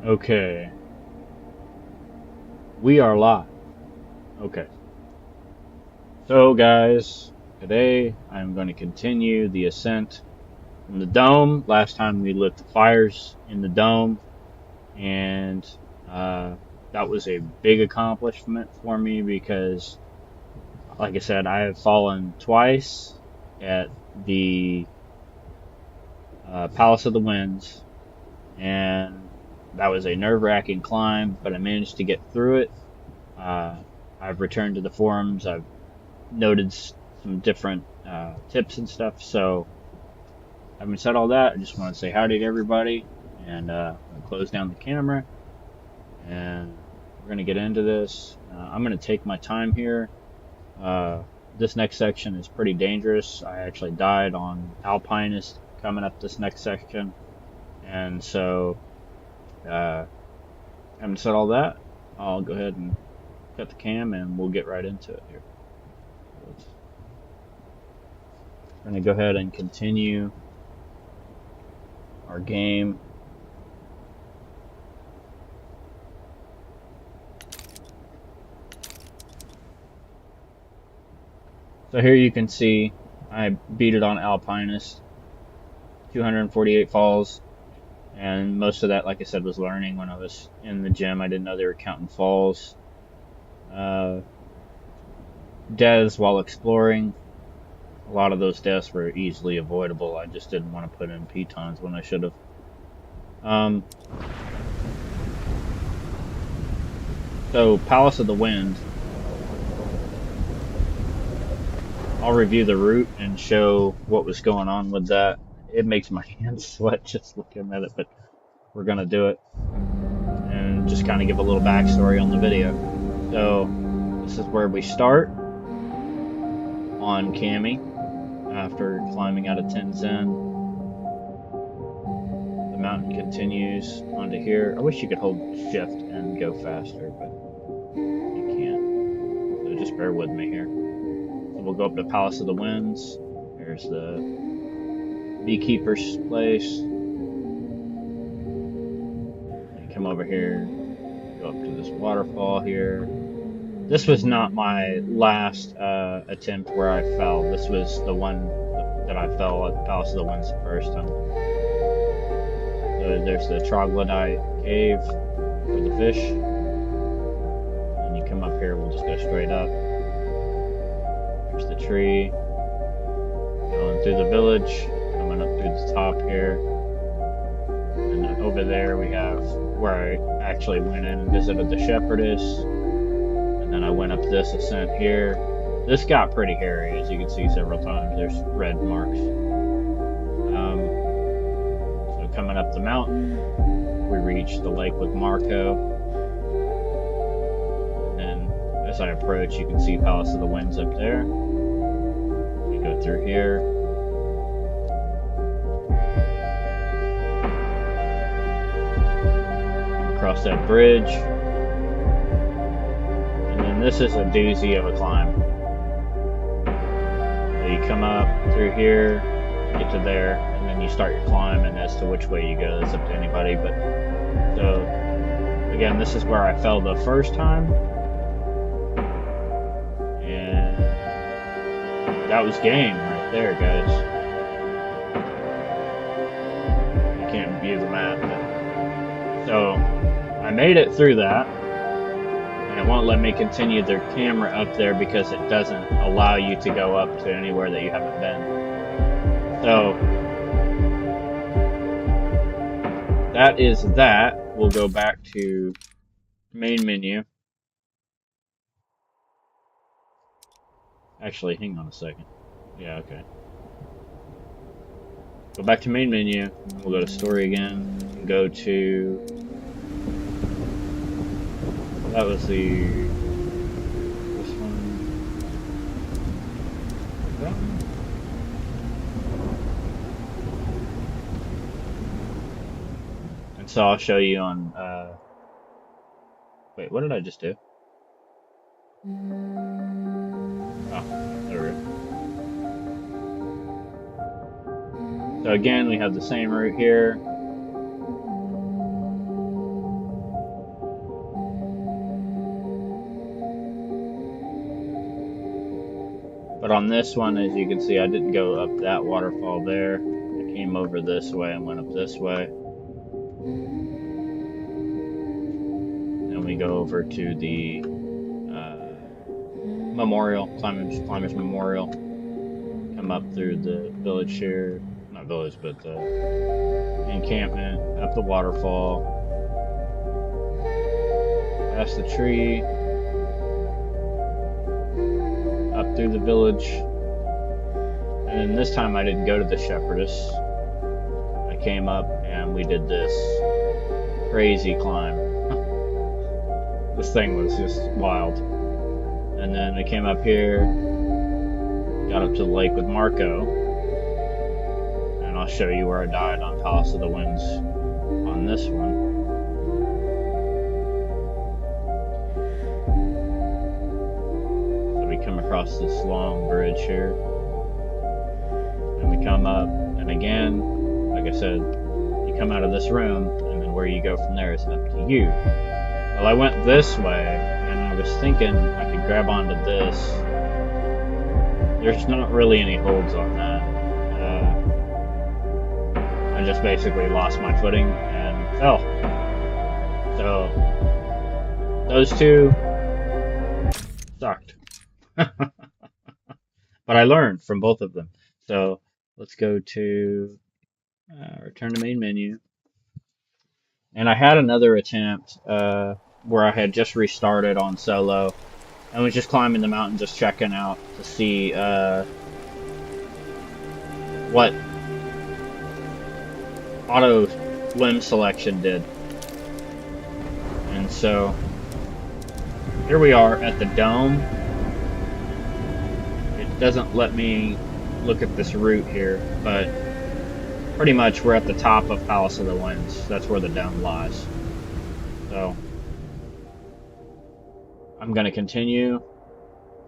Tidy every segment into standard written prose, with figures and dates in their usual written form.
Okay, we are live. Okay, so guys, today I'm going to continue the ascent from the dome. Last time we lit the fires in the dome, and uh, that was a big accomplishment for me because, like I said, I have fallen twice at the Palace of the Winds, and that was a nerve-wracking climb, but I managed to get through it. Uh, I've returned to the forums. I've noted some different tips and stuff. So, having said all that, I just want to say howdy to everybody, and I'm gonna close down the camera, and we're gonna get into this. I'm gonna take my time here. Uh, this next section is pretty dangerous. I actually died on Alpinist coming up this next section, and so uh, having said all that, I'll go ahead and cut the cam, and we'll get right into it here. We're going to go ahead and continue our game. So here you can see I beat it on Alpinist, 248 falls, and most of that, like I said, was learning when I was in the gym. I didn't know they were counting falls. Deaths while exploring, a lot of those deaths were easily avoidable. I just didn't want to put in pitons when I should have. So Palace of the Wind, I'll review the route and show what was going on with that. It makes my hands sweat just looking at it, but we're gonna do it and just kind of give a little backstory on the video. So this is where we start on Cami after climbing out of Tenzin. The mountain continues onto here. I wish you could hold shift and go faster, but you can't. So just bear with me here. So we'll go up to Palace of the Winds. There's the beekeeper's place. You come over here, go up to this waterfall here. This was not my last attempt where I fell. This was the one that I fell at the Palace of the Winds the first time. So there's the troglodyte cave for the fish. And you come up here, we'll just go straight up. There's the tree. Going through the village, coming up through the top here. And then over there we have where I actually went in and visited the shepherdess. And then I went up this ascent here. This got pretty hairy, as you can see several times. There's red marks. So coming up the mountain, we reach the lake with Marco. And then as I approach, you can see Palace of the Winds up there. We go through here. Across that bridge. This is a doozy of a climb. So you come up through here, get to there, and then you start your climb, and as to which way you go, that's up to anybody. But so again, this is where I fell the first time, and that was game right there, guys. You can't view the map, but so I made it through that. It won't let me continue the camera up there because it doesn't allow you to go up to anywhere that you haven't been. So that is that. We'll go back to main menu. Actually, hang on a second. Yeah, okay. Go back to main menu. We'll go to story again. And go to... That was this one. That one? And so I'll show you on, wait, what did I just do? Oh, there we go. So again, we have the same route here. But on this one, as you can see, I didn't go up that waterfall there. I came over this way and went up this way. Then we go over to the memorial, climbers memorial. Come up through the village here, not village, but the encampment, up the waterfall, past the tree, up through the village, and then this time I didn't go to the shepherdess. I came up and we did this crazy climb. This thing was just wild. And then I came up here, got up to the lake with Marco, and I'll show you where I died on Palace of the Winds on this one. So we come across this long bridge here, and we come up, and again, like I said, you come out of this room, and then where you go from there is up to you. Well, I went this way, and I was thinking I could grab onto this. There's not really any holds on that. I just basically lost my footing and fell. So, those two sucked. But I learned from both of them. So, let's go to return to main menu. And I had another attempt where I had just restarted on solo and was just climbing the mountain, just checking out to see what auto limb selection did. And so here we are at the dome. It doesn't let me look at this route here, but pretty much we're at the top of Palace of the Winds. That's where the dome lies. So I'm going to continue.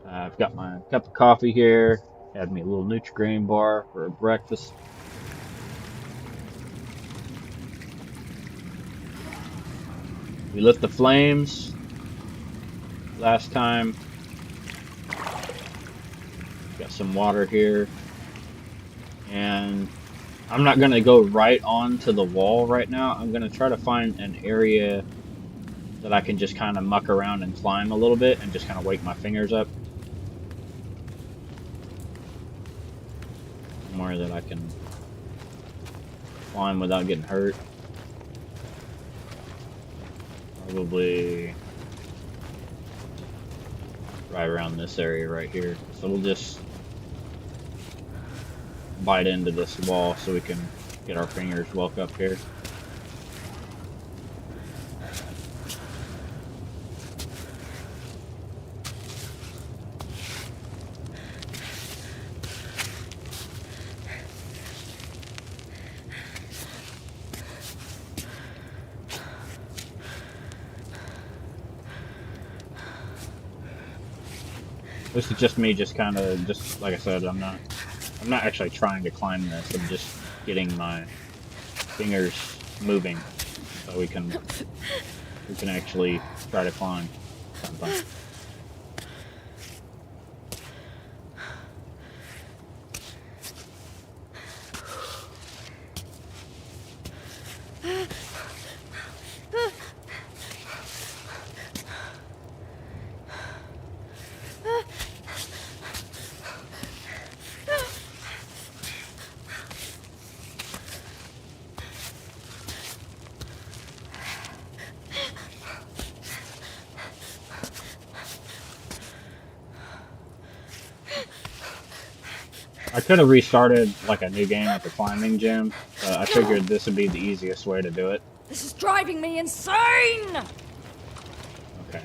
I've got my cup of coffee here. Had me a little Nutri-Grain bar for breakfast. We lit the flames last time. Got some water here. And I'm not going to go right onto the wall right now. I'm going to try to find an area that I can just kind of muck around and climb a little bit and just kind of wake my fingers up. Somewhere that I can climb without getting hurt. Probably right around this area right here. So we'll just bite into this wall so we can get our fingers woke up here. This is just me, just kind of, just like I said, I'm not actually trying to climb this. I'm just getting my fingers moving so we can actually try to climb something. I could have restarted like a new game at the climbing gym, but I figured this would be the easiest way to do it. This is driving me insane! Okay.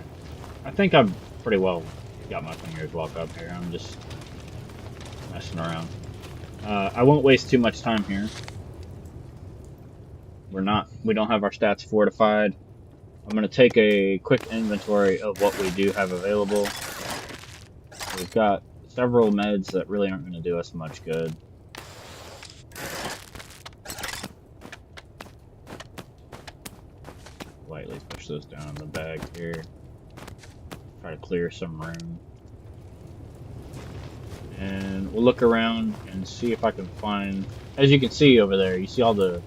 I think I've pretty well got my fingers woke up here. I'm just messing around. I won't waste too much time here. We don't have our stats fortified. I'm going to take a quick inventory of what we do have available. We've got several meds that really aren't going to do us much good. Lightly push those down in the bag here. Try to clear some room. And we'll look around and see if I can find, as you can see over there, you see all the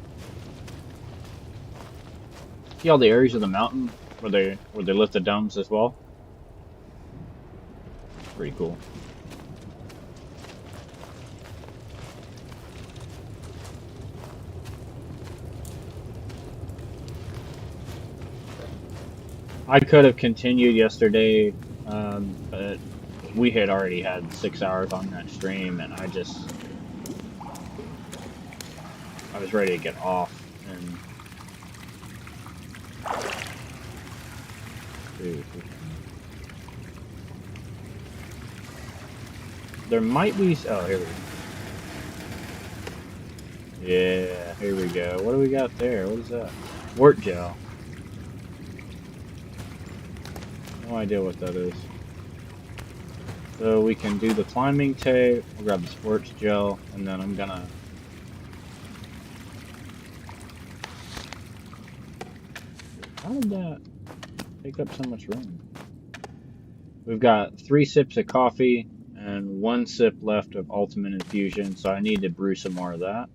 areas of the mountain where they lit the domes as well. Pretty cool. I could have continued yesterday, but we had already had 6 hours on that stream, and I was ready to get off. And see if we can, there might be. Oh, here we go. Yeah, here we go. What do we got there? What is that? Wart gel. No idea what that is. So we can do the climbing tape. We'll grab the sports gel, and then I'm gonna. How did that take up so much room? We've got 3 sips of coffee and 1 sip left of ultimate infusion, so I need to brew some more of that.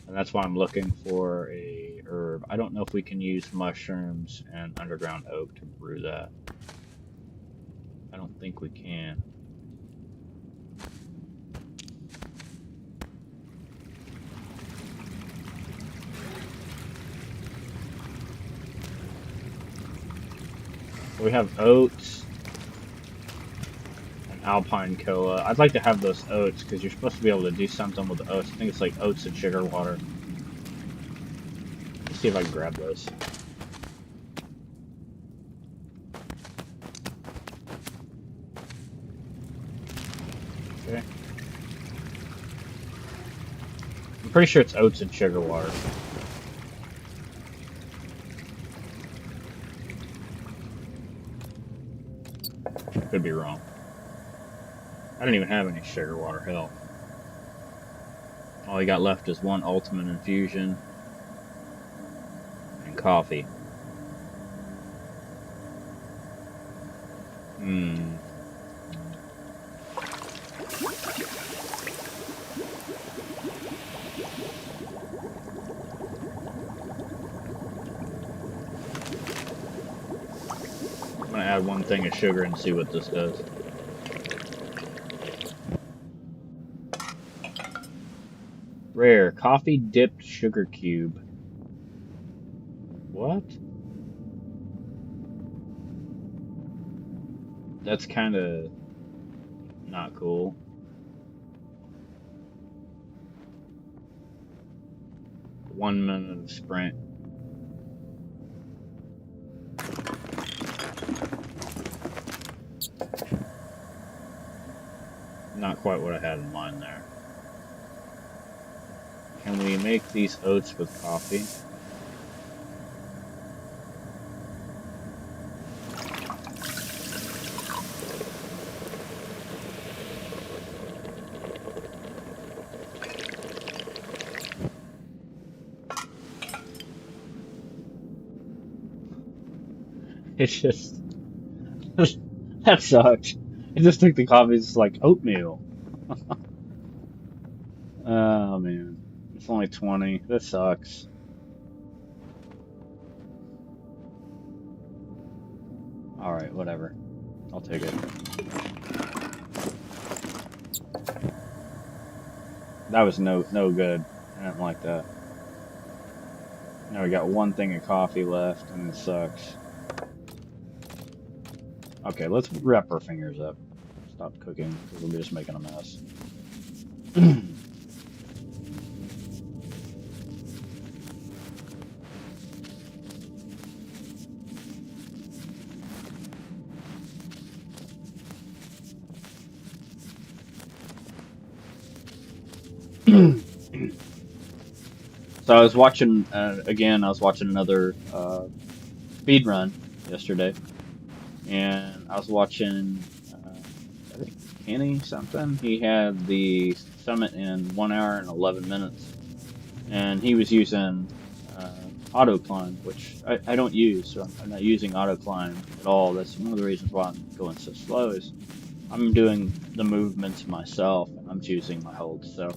And that's why I'm looking for a herb. I don't know if we can use mushrooms and underground oak to brew that. I don't think we can. So we have oats and alpine koa. I'd like to have those oats because you're supposed to be able to do something with the oats. I think it's like oats and sugar water. Let's see if I can grab those. Okay. I'm pretty sure it's oats and sugar water. Could be wrong. I don't even have any sugar water, hell. All I got left is 1 ultimate infusion and coffee. I'm gonna add 1 thing of sugar and see what this does. Rare coffee dipped sugar cube. What? That's kind of not cool. One minute of sprint. Not quite what I had in mind there. Can we make these oats with coffee? It's just that sucks. I just think the coffee is like oatmeal. Oh man, it's only 20. That sucks. All right, whatever. I'll take it. That was no good. I didn't like that. Now we got 1 thing of coffee left, and it sucks. Okay, let's wrap our fingers up. Stop cooking, because we'll be just making a mess. So I was watching, again, I was watching another speed run yesterday. And I was watching, I think Kenny something. He had the summit in 1 hour and 11 minutes, and he was using auto climb, which I don't use. So I'm not using auto climb at all. That's one of the reasons why I'm going so slow. Is I'm doing the movements myself, and I'm choosing my holds, so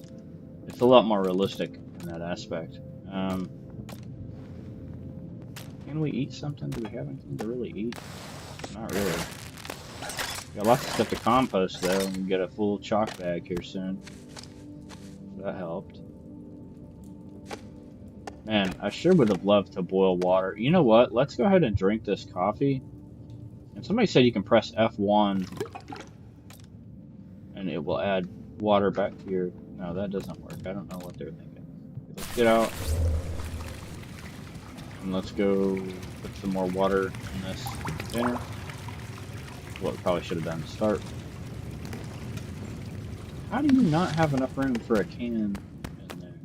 it's a lot more realistic in that aspect. Can we eat something? Do we have anything to really eat? Not really. Got lots of stuff to compost though, and we can get a full chalk bag here soon. So that helped. Man, I sure would have loved to boil water. You know what? Let's go ahead and drink this coffee. And somebody said you can press F1 and it will add water back to your... No, that doesn't work. I don't know what they're thinking. Let's get out. And let's go put some more water in this container. What we probably should have done to start. How do you not have enough room for a can in there?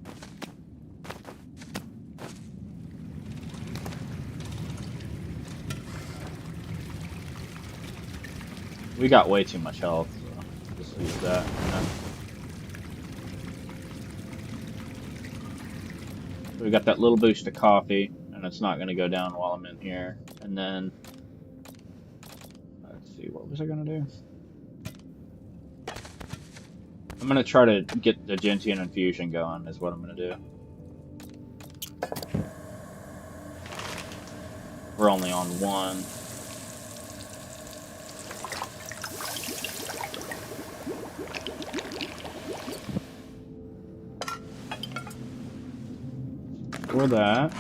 We got way too much health, so just use that. So we got that little boost of coffee, and it's not going to go down while I'm in here. And then, let's see, what was I going to do? I'm going to try to get the gentian infusion going, is what I'm going to do. We're only on one. For that.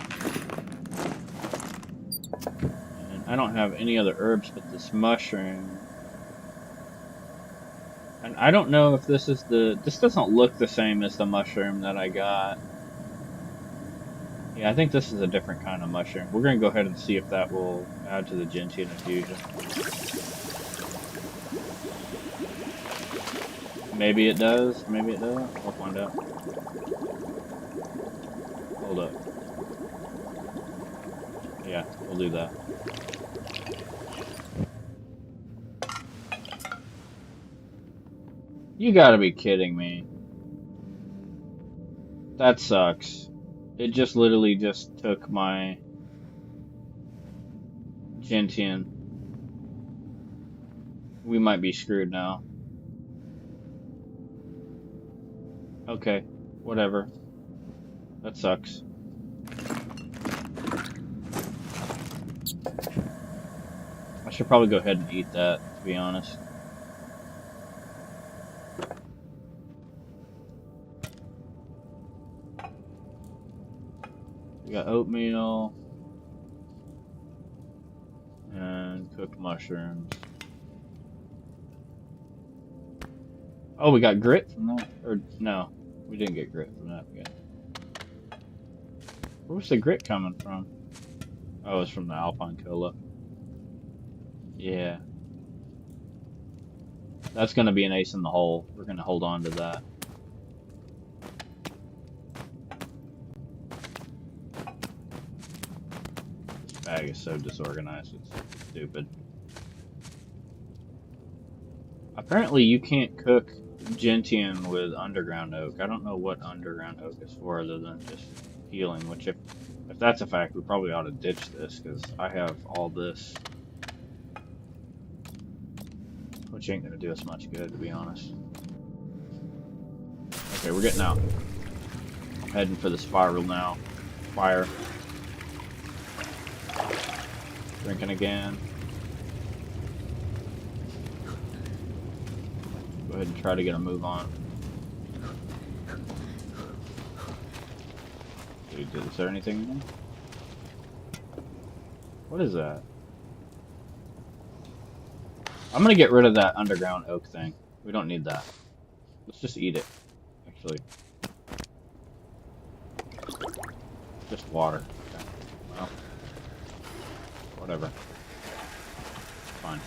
And I don't have any other herbs but this mushroom. And I don't know if this is this doesn't look the same as the mushroom that I got. Yeah, I think this is a different kind of mushroom. We're going to go ahead and see if that will add to the gentian infusion. Maybe it does, maybe it doesn't. We'll find out. Hold up. Yeah, we'll do that. You gotta be kidding me. That sucks. It just literally just took my gentian. We might be screwed now. Okay, whatever. That sucks. I should probably go ahead and eat that, to be honest. We got oatmeal and cooked mushrooms. Oh, we got grit from that? Or no, we didn't get grit from that. Where was the grit coming from? Oh, it's from the Alpine Cola. Yeah. That's going to be an ace in the hole. We're going to hold on to that. This bag is so disorganized, it's stupid. Apparently you can't cook gentian with underground oak. I don't know what underground oak is for other than just healing, which if that's a fact, we probably ought to ditch this, because I have all this. Which ain't gonna do us much good, to be honest. Okay, we're getting out. I'm heading for the spiral now. Fire. Drinking again. Go ahead and try to get a move on. Dude, is there anything in there? What is that? I'm gonna get rid of that underground oak thing. We don't need that. Let's just eat it, actually. Just water. Okay. Well, whatever. Fine.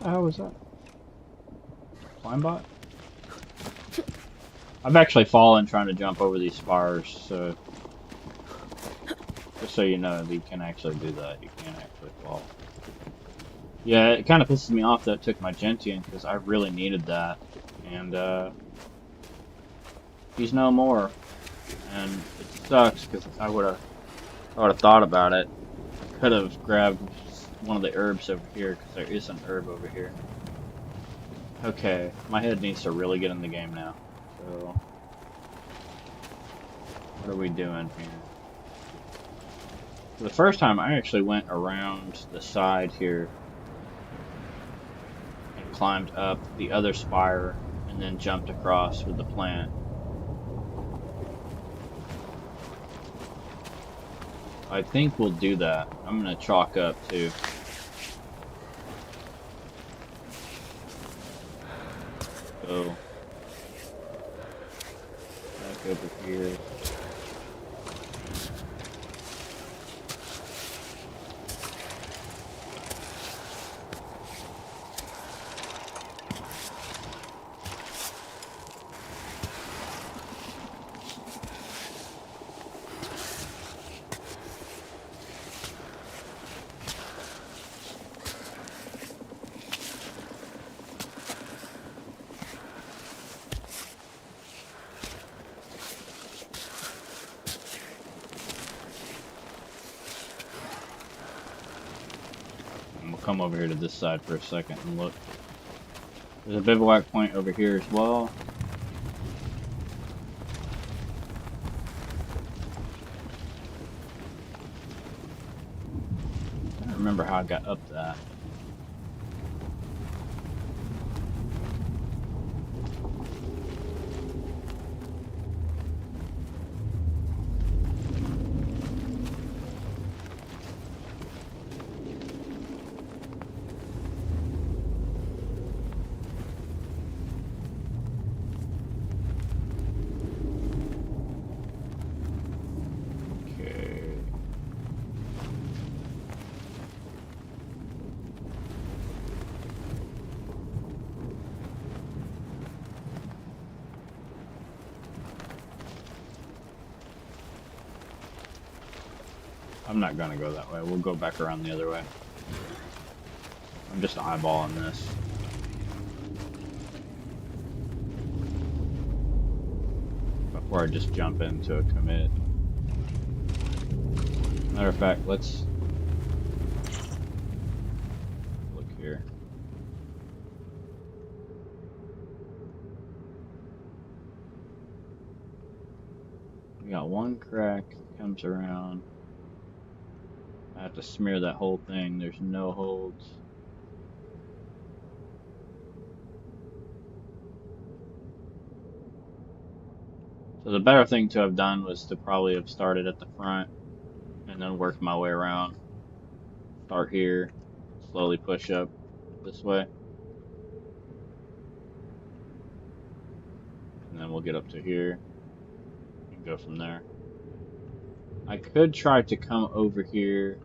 How was that? Climb bot? I've actually fallen trying to jump over these spars, so just so you know, you can actually do that. You can actually fall. Yeah, it kind of pisses me off that it took my gentian because I really needed that, and he's no more, and it sucks because I would have thought about it. I could have grabbed one of the herbs over here because there is an herb over here. Okay, my head needs to really get in the game now. So, what are we doing here? For the first time, I actually went around the side here and climbed up the other spire and then jumped across with the plant. I think we'll do that. I'm gonna chalk up too. So, back over here. Come over here to this side for a second and look. There's a bivouac point over here as well. I don't remember how I got up that. I'm not gonna go that way. We'll go back around the other way. I'm just eyeballing this. Before I just jump into a commit. Matter of fact, let's look here. We got one crack that comes around. I have to smear that whole thing. There's no holds. So the better thing to have done was to probably have started at the front and then worked my way around. Start here, slowly push up this way. And then we'll get up to here and go from there. I could try to come over here.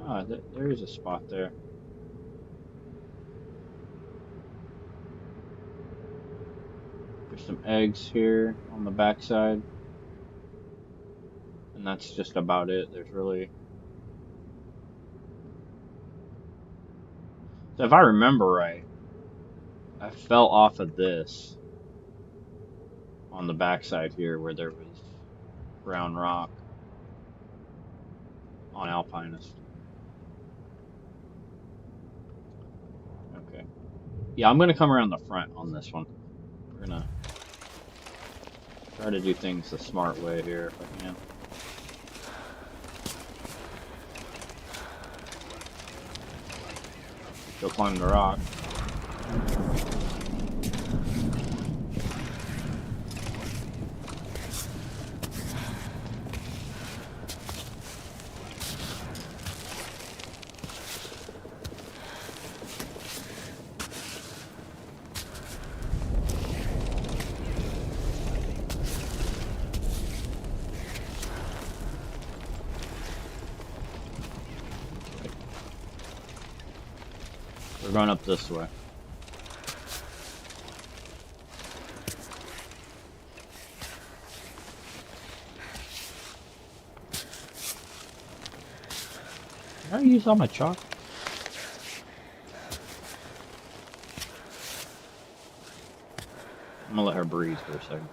Ah, there is a spot there. There's some eggs here on the backside. And that's just about it. There's really... So if I remember right, I fell off of this on the backside here where there was brown rock on Alpinist. Okay. Yeah, I'm gonna come around the front on this one. We're gonna try to do things the smart way here if I can. Go climb the rock. We're going up this way. I use all my chalk? I'm gonna let her breathe for a second.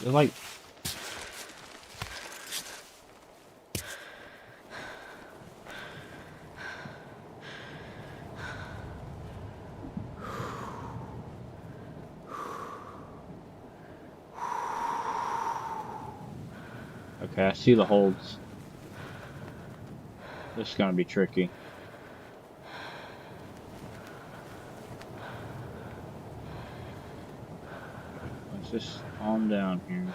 They're like... Okay, I see the holds. This is gonna be tricky. Let's just calm down here.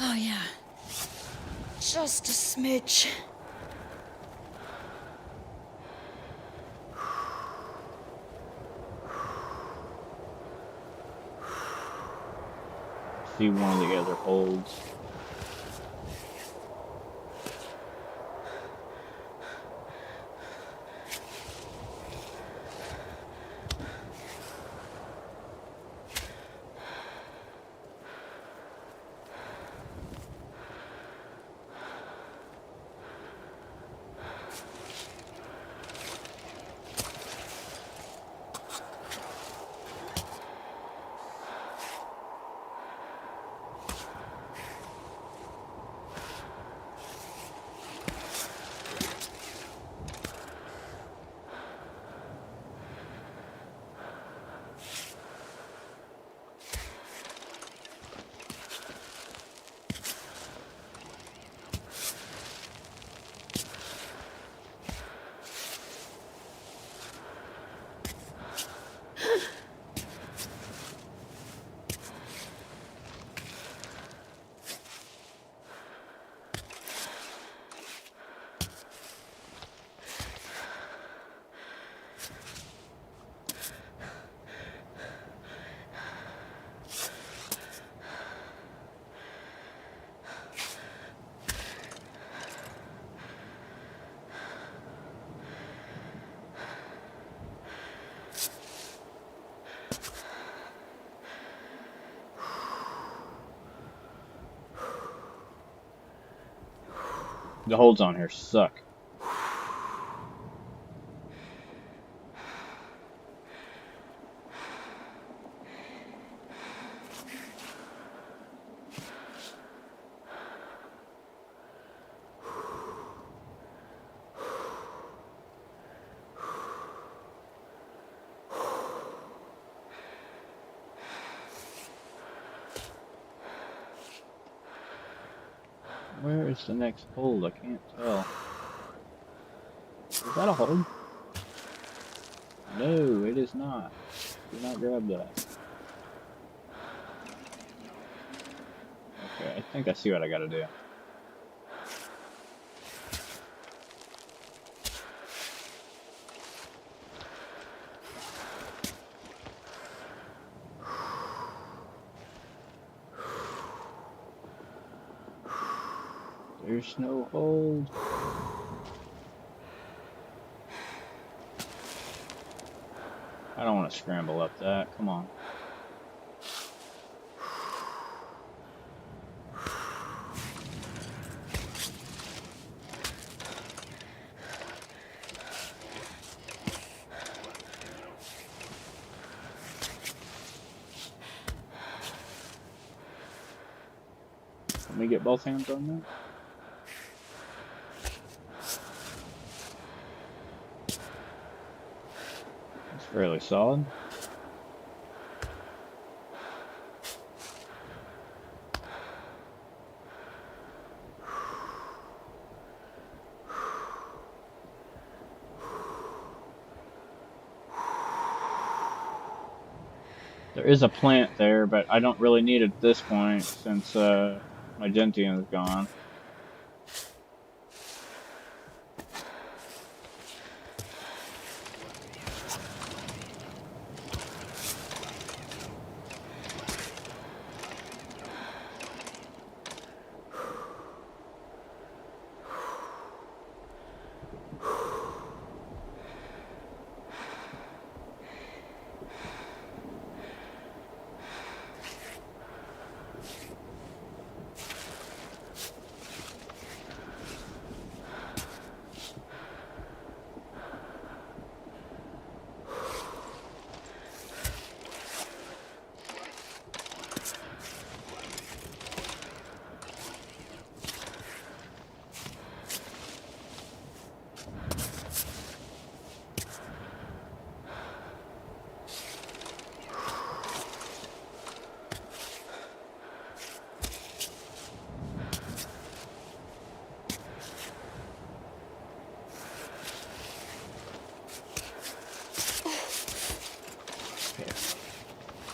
Oh, yeah. Just a smidge. See one of the other holds. The holds on here suck. Where is the next hold? I can't tell. Is that a hold? No, it is not. Do not grab that. Okay, I think I see what I gotta do. There's no hold. I don't want to scramble up that. Come on. Let me get both hands on that. It's fairly solid. There is a plant there, but I don't really need it at this point since my gentian is gone.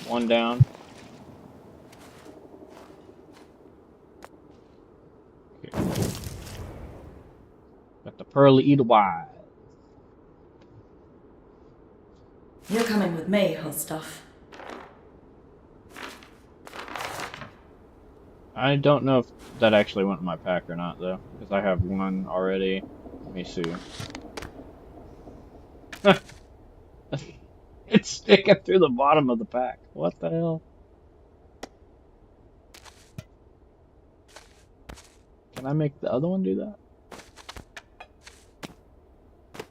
One down. Okay. Got the pearly Edelweiss. You're coming with me, hot stuff. I don't know if that actually went in my pack or not, though, because I have one already. Let me see. It's sticking through the bottom of the pack. What the hell? Can I make the other one do that?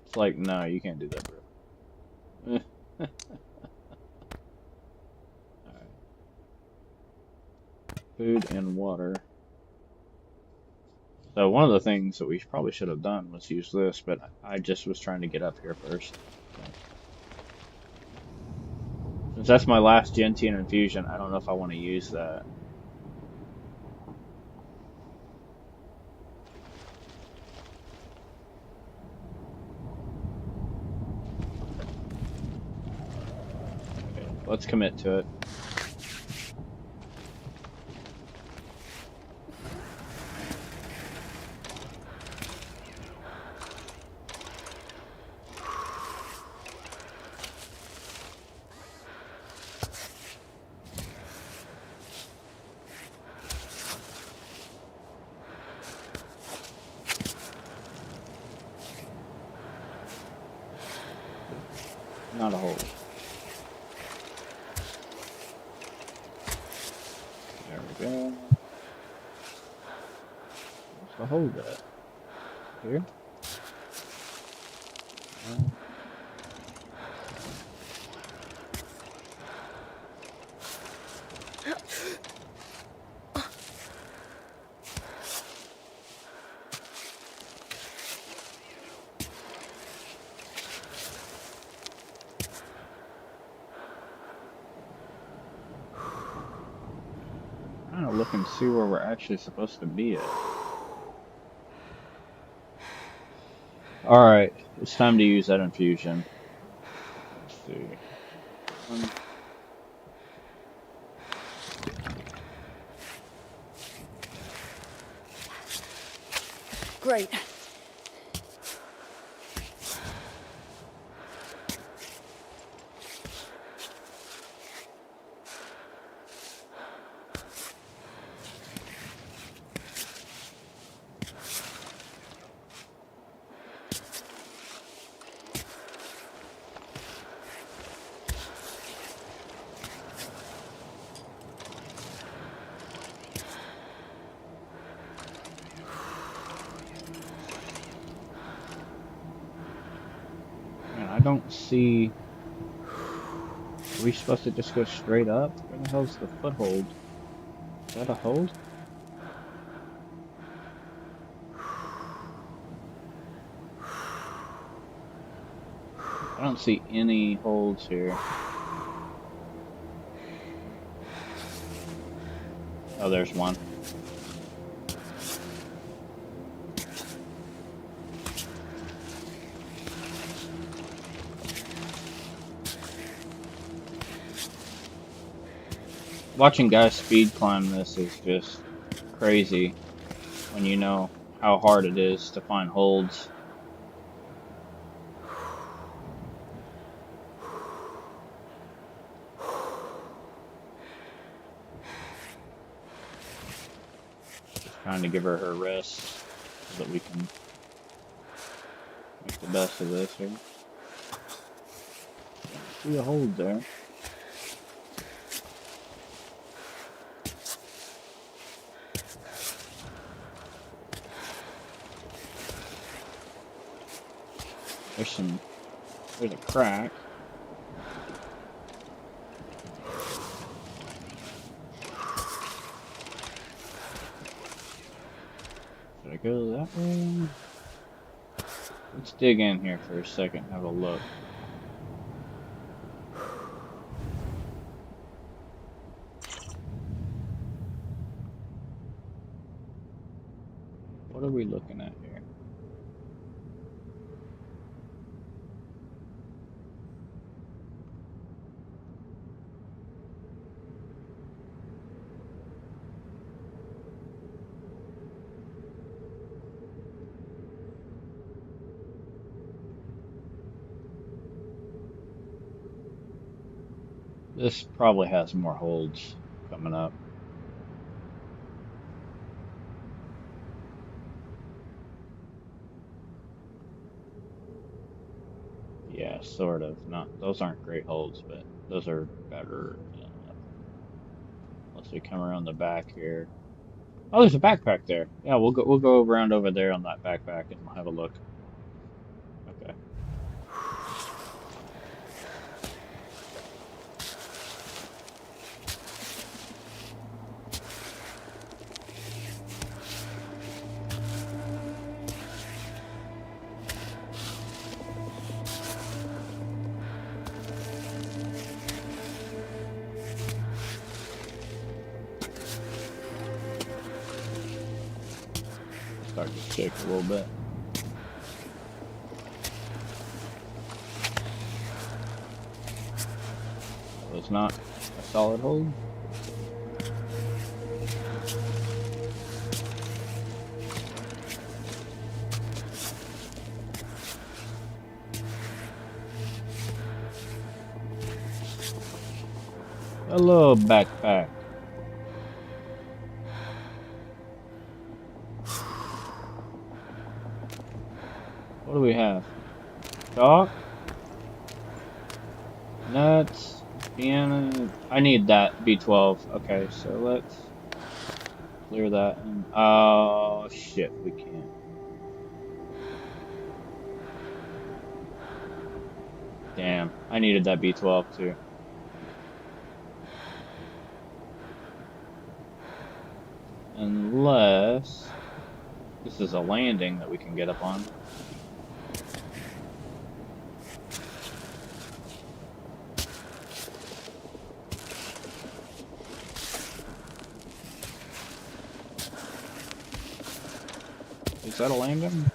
It's like, no, you can't do that, bro. Alright. Food and water. So one of the things that we probably should have done was use this, but I just was trying to get up here first. So. Since that's my last gentian infusion, I don't know if I want to use that. Okay, let's commit to it. Not a hole. There we go. What's the hole at? Here? Trying to look and see where we're actually supposed to be at. Alright, it's time to use that infusion. Let's see. Great. I don't see. Are we supposed to just go straight up? Where the hell's the foothold? Is that a hold? I don't see any holds here. Oh, there's one. Watching guys speed climb this is just crazy when you know how hard it is to find holds. Just trying to give her rest so that we can make the best of this here. See a hold there. There's a crack. Should I go that way? Let's dig in here for a second, have a look. What are we looking at here? This probably has more holds coming up. Yeah, sort of. Not those aren't great holds, but those are better. Unless we come around the back here. Oh, there's a backpack there. Yeah, we'll go around over there on that backpack and we'll have a look. Okay. Start to shake a little bit. That was not a solid hold. Hello, backpack. What do we have? Chalk? Nuts? Piano? I need that B12. Okay, so let's clear that. Oh, shit, we can't. Damn, I needed that B12 too. Unless this is a landing that we can get up on. Is that a landing?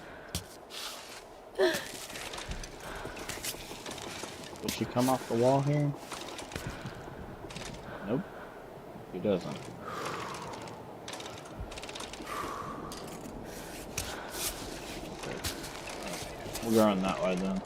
Will she come off the wall here? Nope, she doesn't. We'll go on that way then.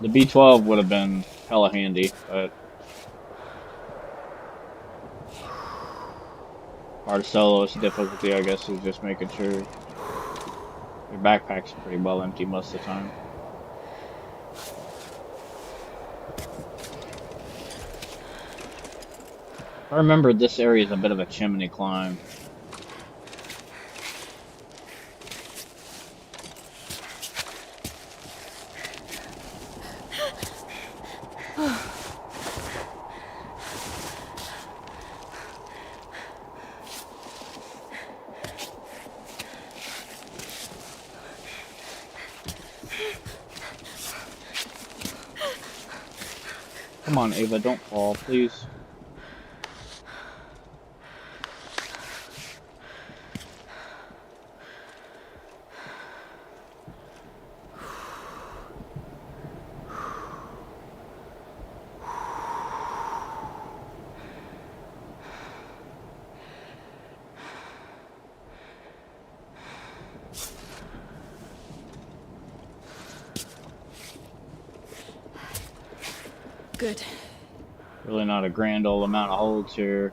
The B12 would have been hella handy, but hard soloist difficulty, I guess, is just making sure your backpack's pretty well empty most of the time. I remember this area is a bit of a chimney climb. Come on, Ava, don't fall, please. Good. Really not a grand old amount of holds here.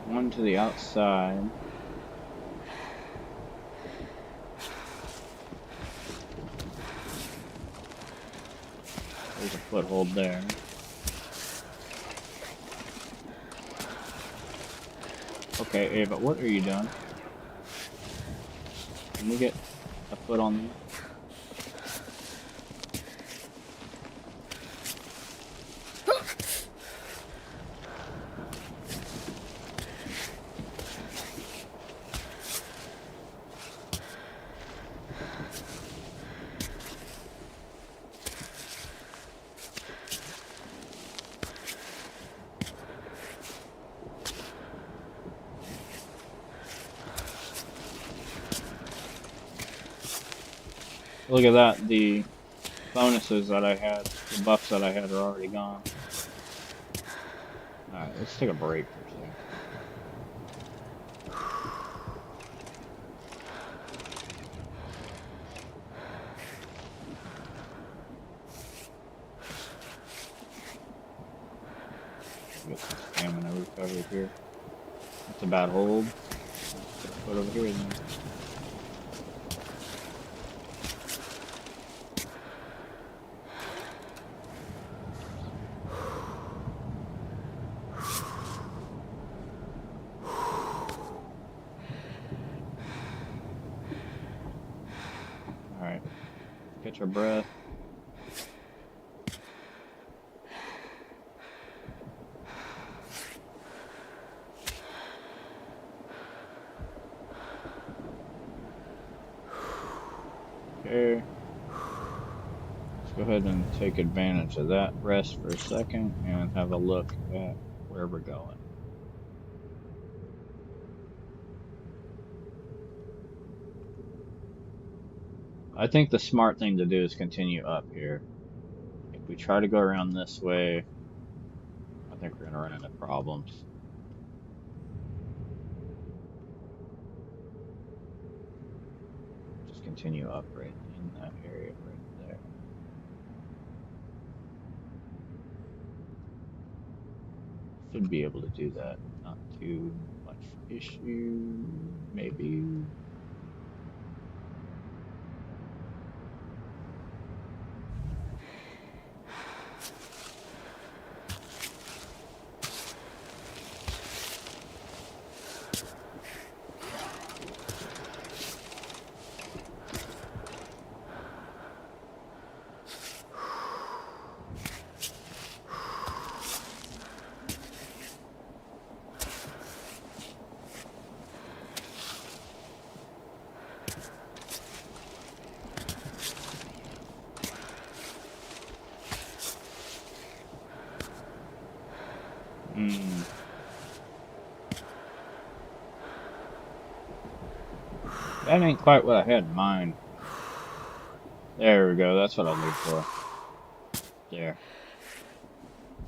One to the outside. There's a foothold there. Okay, Ava, what are you doing? Can we get a foot on there? Look at that, the bonuses that I had, the buffs that I had are already gone. Alright, let's take a break for a second. Get some stamina recovered here. That's a bad hold. Let's put it over here then. Alright, catch our breath. Okay. Let's go ahead and take advantage of that rest for a second and have a look at where we're going. I think the smart thing to do is continue up here. If we try to go around this way, I think we're going to run into problems. Just continue up right in that area right there. Should be able to do that. Not too much issue, maybe. That ain't quite what I had in mind. There we go, that's what I look for. There.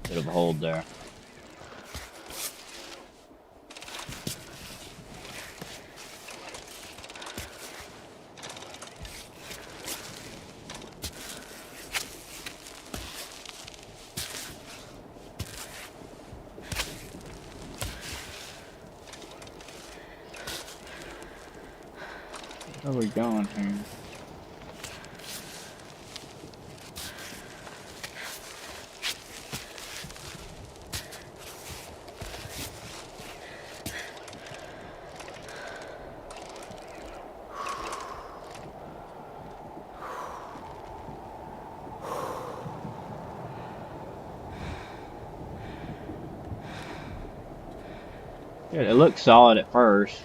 Bit of a hold there. Where are we going here? Yeah, it looked solid at first.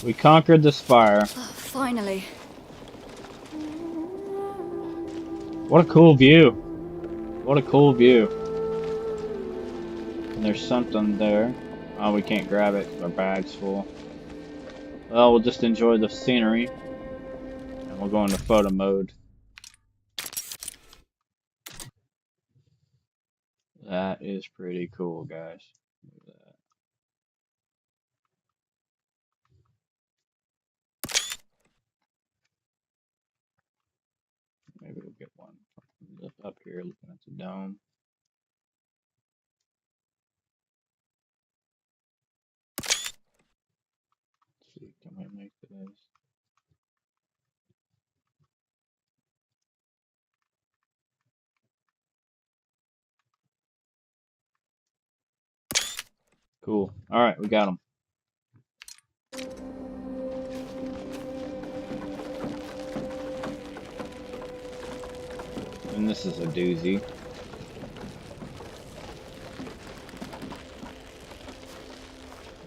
We conquered the spire. Oh, finally. What a cool view. What a cool view. And there's something there. Oh, we can't grab it because our bag's full. Well, we'll just enjoy the scenery. And we'll go into photo mode. That is pretty cool, guys. Look at that. Maybe we'll get one up here looking at the dome. Let's see, can we make this? Cool. Alright, we got them. And this is a doozy. Is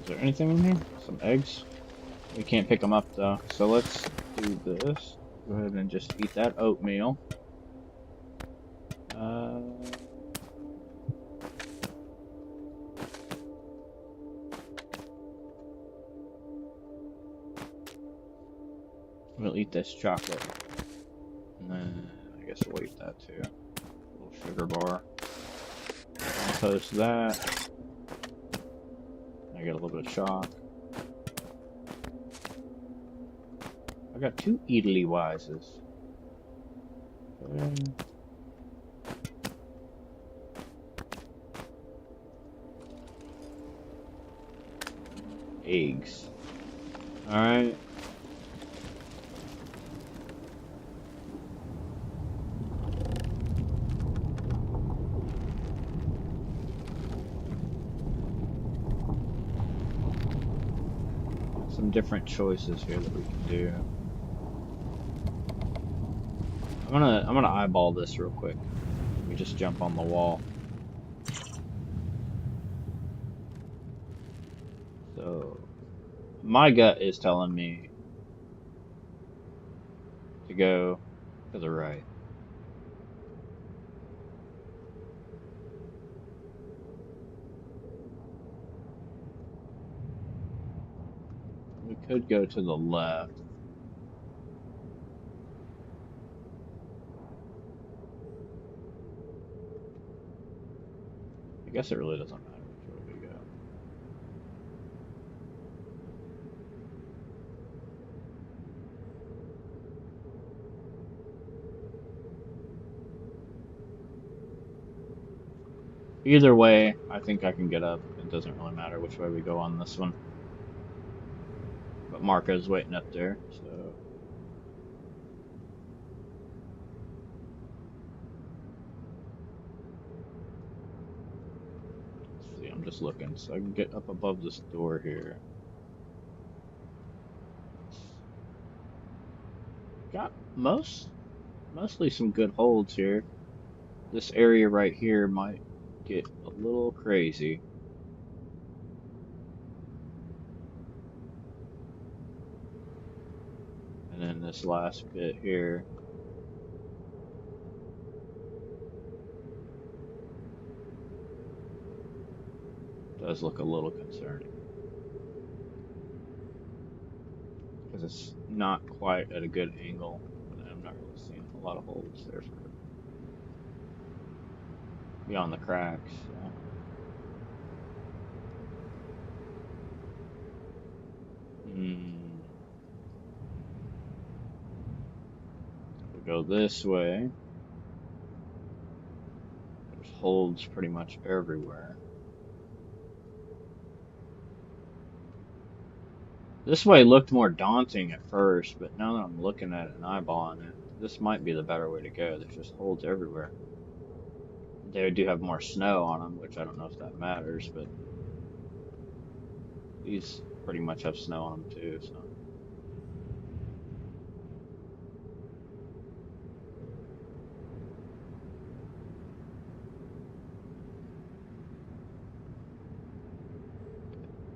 there anything in here? Some eggs? We can't pick them up though. So let's do this. Go ahead and just eat that oatmeal. We'll eat this chocolate. And then I guess we'll eat that too. A little sugar bar. Toast that. I get a little bit of shock. I got 2 Eataly Wises. Okay. Eggs. Alright. Some different choices here that we can do. I'm gonna eyeball this real quick. Let me just jump on the wall. So my gut is telling me to go to the right. We could go to the left. I guess it really doesn't matter which way we go. Either way, I think I can get up. It doesn't really matter which way we go on this one. But Marco's waiting up there, so... Let's see, I'm just looking so I can get up above this door here. Got mostly some good holds here. This area right here might get a little crazy. And then this last bit here. Does look a little concerning. Because it's not quite at a good angle. And I'm not really seeing a lot of holds there for beyond the cracks. So. We go this way. There's holds pretty much everywhere. This way looked more daunting at first, but now that I'm looking at it and eyeballing it, this might be the better way to go. There's just holds everywhere. They do have more snow on them, which I don't know if that matters, but these pretty much have snow on them too, so.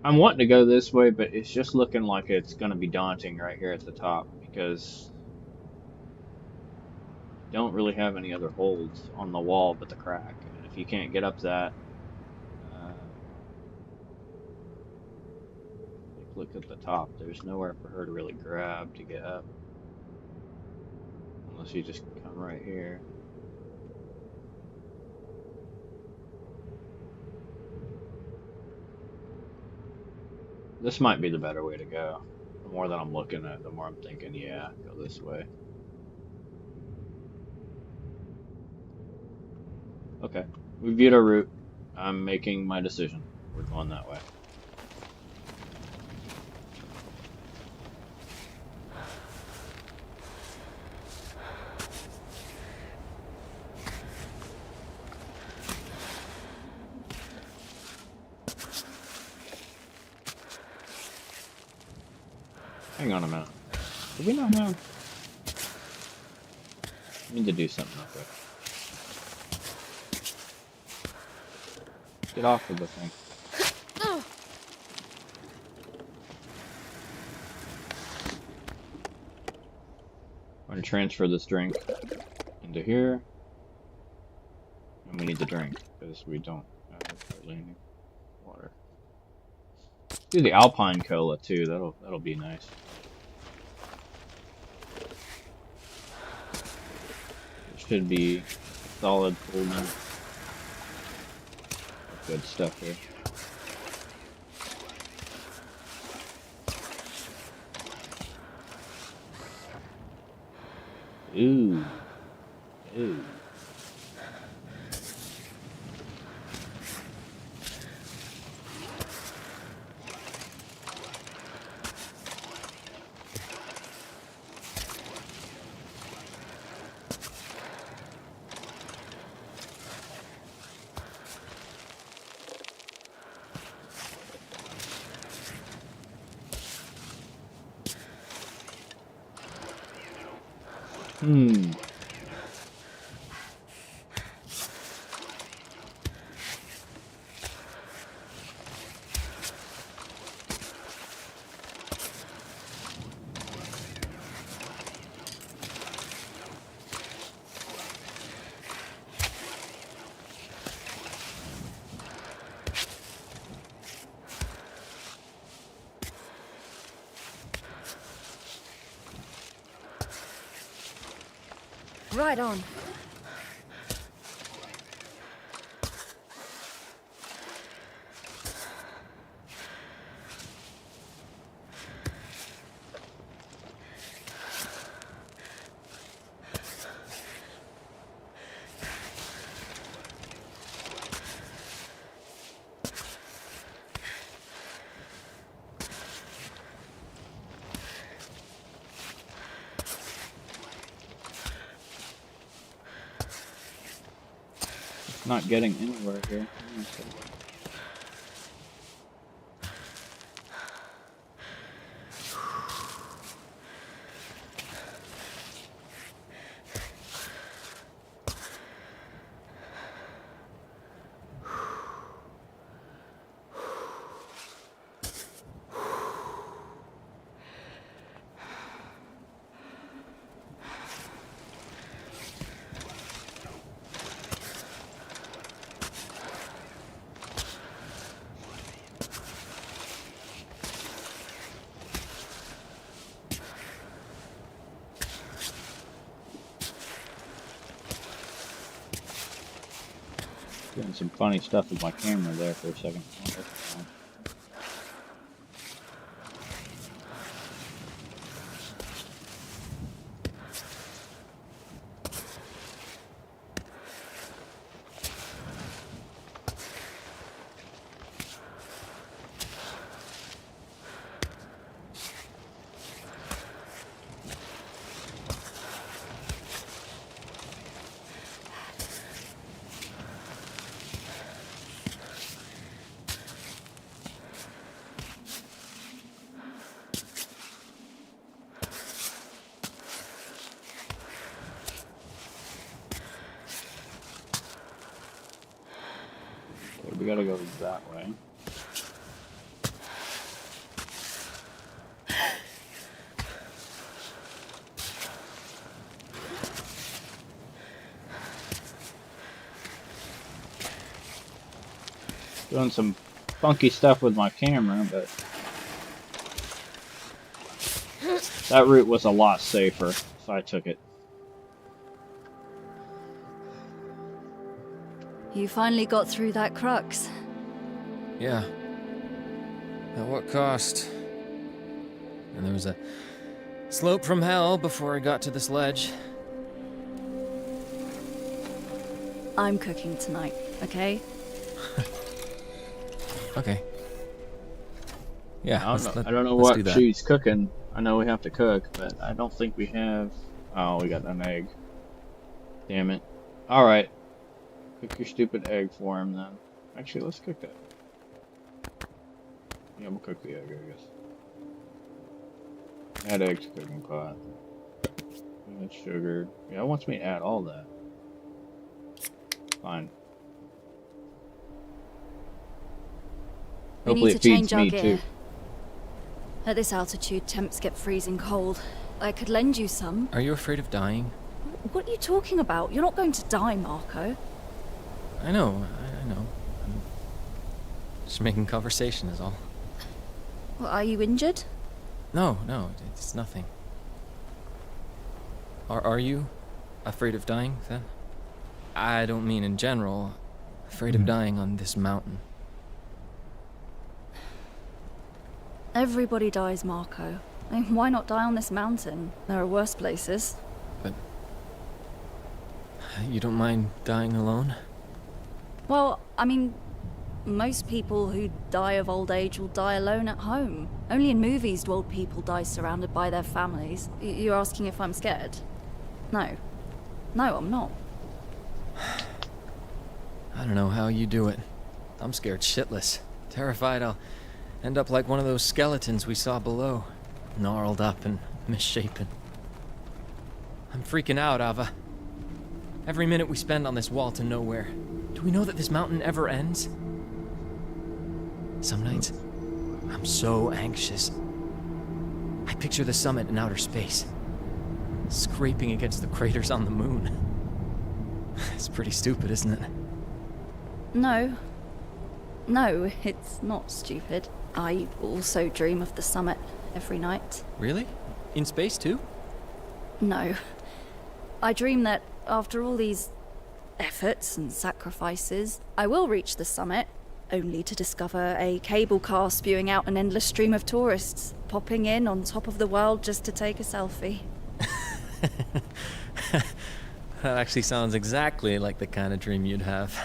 I'm wanting to go this way, but it's just looking like it's going to be daunting right here at the top because don't really have any other holds on the wall but the crack. And if you can't get up that, like look at the top, there's nowhere for her to really grab to get up. Unless you just come right here. This might be the better way to go. The more that I'm looking at, the more I'm thinking, yeah, go this way. Okay, we viewed our route. I'm making my decision. We're going that way. Hang on a minute. Do we not have... I need to do something real quick. Get off of the thing. I'm going to transfer this drink into here. And we need the drink, because we don't have hardly any water. Do the Alpine Cola, too. That'll be nice. It should be solid full minute. Good stuff here. Ooh. Ooh. Hmm. Right on. Not getting anywhere here. Doing some funny stuff with my camera there for a second. Okay, we gotta go that way. Doing some funky stuff with my camera, but that route was a lot safer, so I took it. You finally got through that crux. Yeah. At what cost? And there was a slope from hell before I got to this ledge. I'm cooking tonight, okay? Okay. Yeah, I don't know let's do what that. she's cooking. I know we have to cook, but I don't think we have... Oh, we got an egg. Damn it. Alright. Cook your stupid egg for him, then. Actually, let's cook that. Yeah, we'll cook the egg, I guess. Add egg to cooking pot. Add sugar. Yeah, it wants me to add all that. Fine. We Hopefully need it to feeds change our me, gear. too. At this altitude, temps get freezing cold. I could lend you some. Are you afraid of dying? What are you talking about? You're not going to die, Marco. I know. I'm just making conversation is all. Well, are you injured? No, it's nothing. Are you afraid of dying, then? I don't mean in general. Afraid of dying on this mountain. Everybody dies, Marco. I mean, why not die on this mountain? There are worse places. But you don't mind dying alone? Well, I mean, most people who die of old age will die alone at home. Only in movies do old people die surrounded by their families. You're asking if I'm scared? No. No, I'm not. I don't know how you do it. I'm scared shitless. Terrified I'll end up like one of those skeletons we saw below. Gnarled up and misshapen. I'm freaking out, Ava. Every minute we spend on this wall to nowhere. Do we know that this mountain ever ends? Some nights, I'm so anxious. I picture the summit in outer space, scraping against the craters on the moon. It's pretty stupid, isn't it? No. No, it's not stupid. I also dream of the summit every night. Really? In space too? No. I dream that after all these efforts and sacrifices, I will reach the summit, only to discover a cable car spewing out an endless stream of tourists, popping in on top of the world just to take a selfie. That actually sounds exactly like the kind of dream you'd have.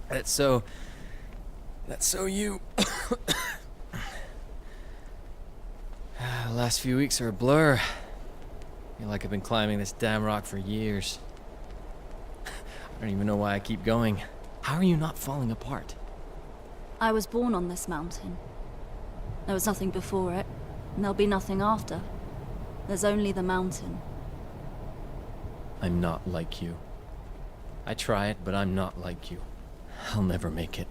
That's so you. The last few weeks are a blur. I feel like I've been climbing this damn rock for years. I don't even know why I keep going. How are you not falling apart? I was born on this mountain. There was nothing before it, and there'll be nothing after. There's only the mountain. I'm not like you. I try it, but I'm not like you. I'll never make it.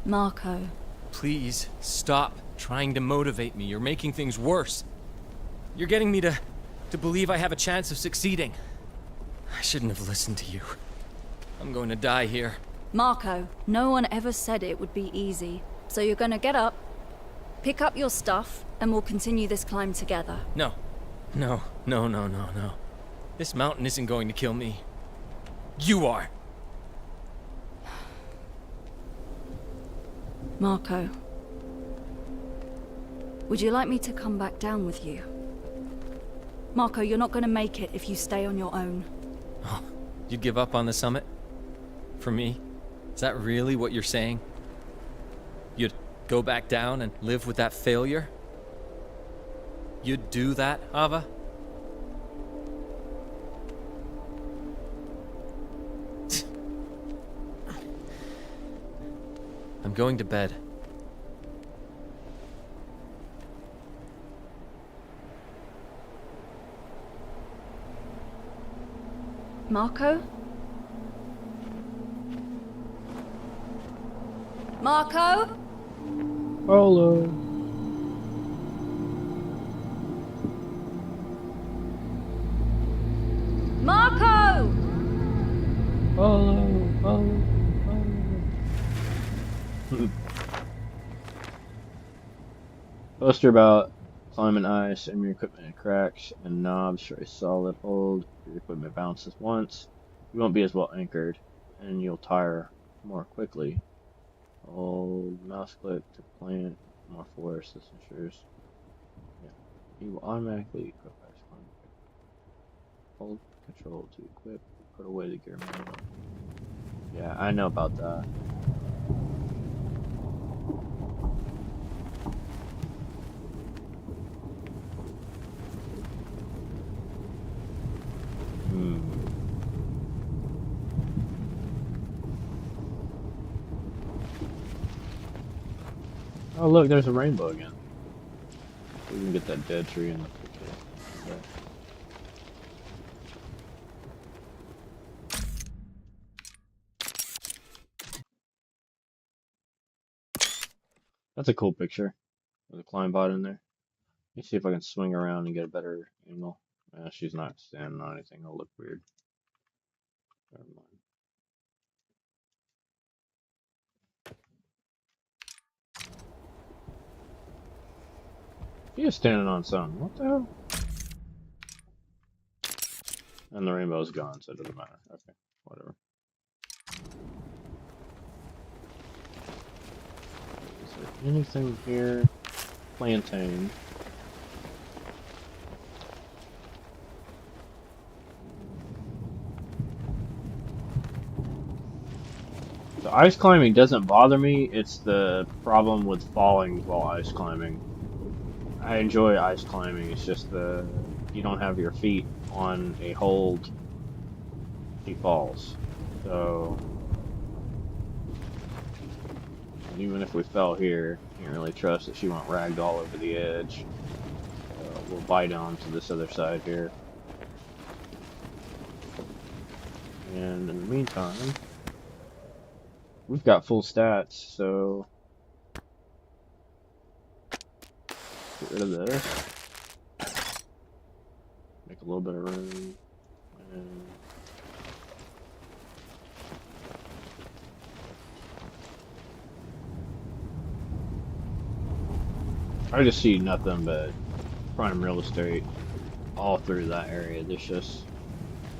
Marco. Please, stop trying to motivate me. You're making things worse. You're getting me to believe I have a chance of succeeding. I shouldn't have listened to you. I'm going to die here. Marco, no one ever said it would be easy. So you're gonna get up, pick up your stuff, and we'll continue this climb together. No. This mountain isn't going to kill me. You are. Marco. Would you like me to come back down with you? Marco, you're not gonna make it if you stay on your own. Oh, you'd give up on the summit? For me? Is that really what you're saying? You'd go back down and live with that failure? You'd do that, Ava? I'm going to bed. Marco? Marco? Hello. Marco! Hello. Poster about climbing ice and your equipment cracks and knobs for a solid hold. Your equipment bounces once. You won't be as well anchored, and you'll tire more quickly. Hold mouse click to plant more force. This ensures, yeah, you will automatically equip ice climbing. Hold control to equip. Put away the gear manual. Yeah, I know about that. Hmm. Oh, look, there's a rainbow again. We can get that dead tree in the picture. Okay. That's a cool picture with a climb bot in there. Let me see if I can swing around and get a better angle. She's not standing on anything. It'll look weird. Never mind. She is standing on something. What the hell? And the rainbow's gone, so it doesn't matter. Okay, whatever. Is there anything here? Plantain. The ice climbing doesn't bother me. It's the problem with falling while ice climbing. I enjoy ice climbing. It's just you don't have your feet on a hold. She falls. So even if we fell here, can't really trust that she won't ragdoll over the edge. We'll bite on to this other side here. And in the meantime, we've got full stats, so get rid of this. Make a little bit of room. And I just see nothing but prime real estate all through that area. There's just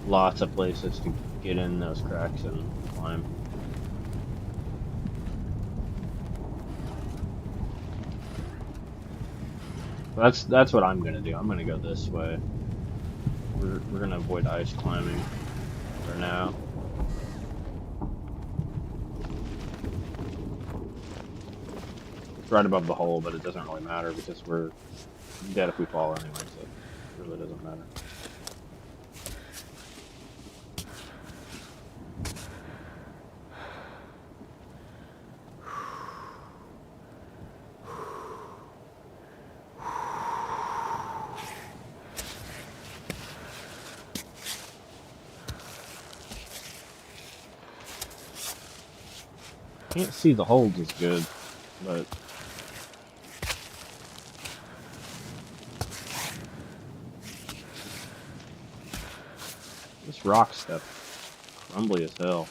lots of places to get in those cracks and climb. That's what I'm gonna do. I'm gonna go this way. We're gonna avoid ice climbing for now. It's right above the hole, but it doesn't really matter because we're dead if we fall anyway, so it really doesn't matter. Can't see the holds as good, but this rock stuff crumbly as hell.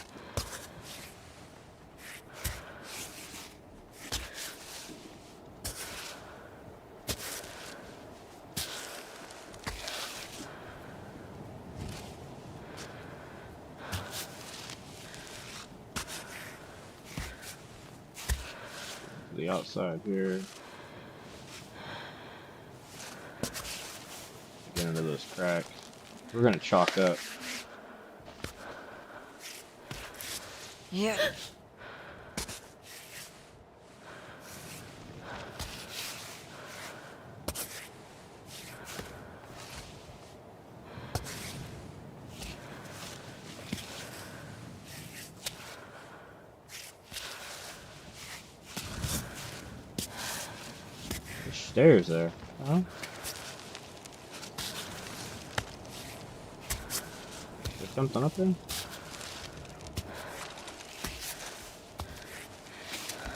The outside here. Get into those cracks. We're gonna chalk up. Yeah. There's stairs there. Huh? There's something up there?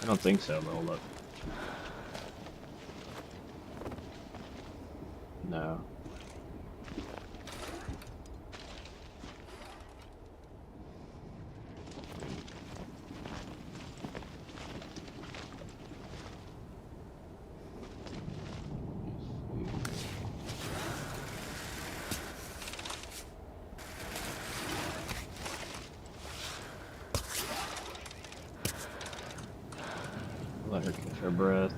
I don't think so, but hold up. No. for breath.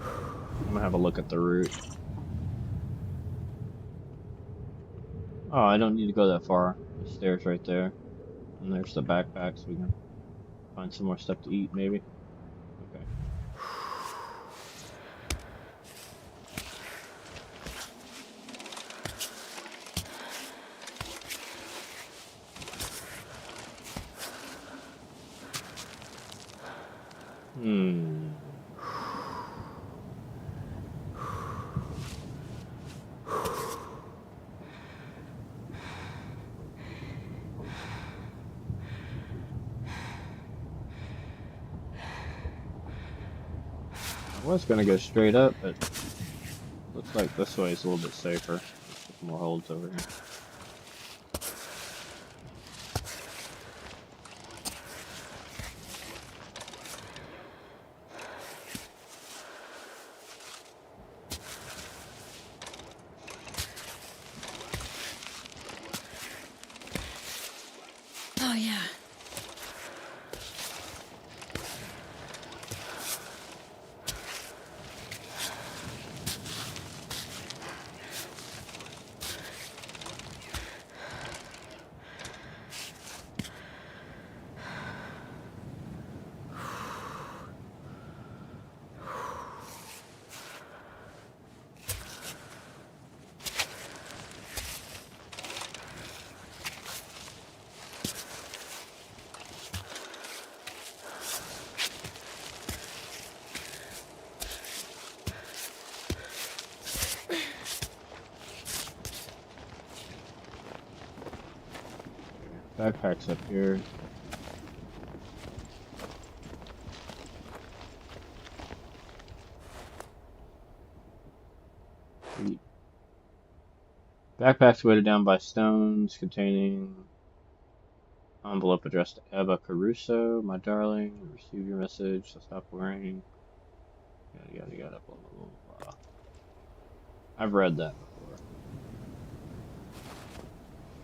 I'm gonna have a look at the route. Oh, I don't need to go that far. The stairs right there. And there's the backpack, so we can find some more stuff to eat, maybe. Okay. Hmm. I was gonna go straight up, but looks like this way is a little bit safer. There's more holds over here. Oh, yeah. Backpack's up here. Sweet. Backpack's weighted down by stones containing envelope addressed to Eva Caruso. My darling, receive your message. So stop worrying. Yada yada yada. Blah blah blah blah. I've read that before.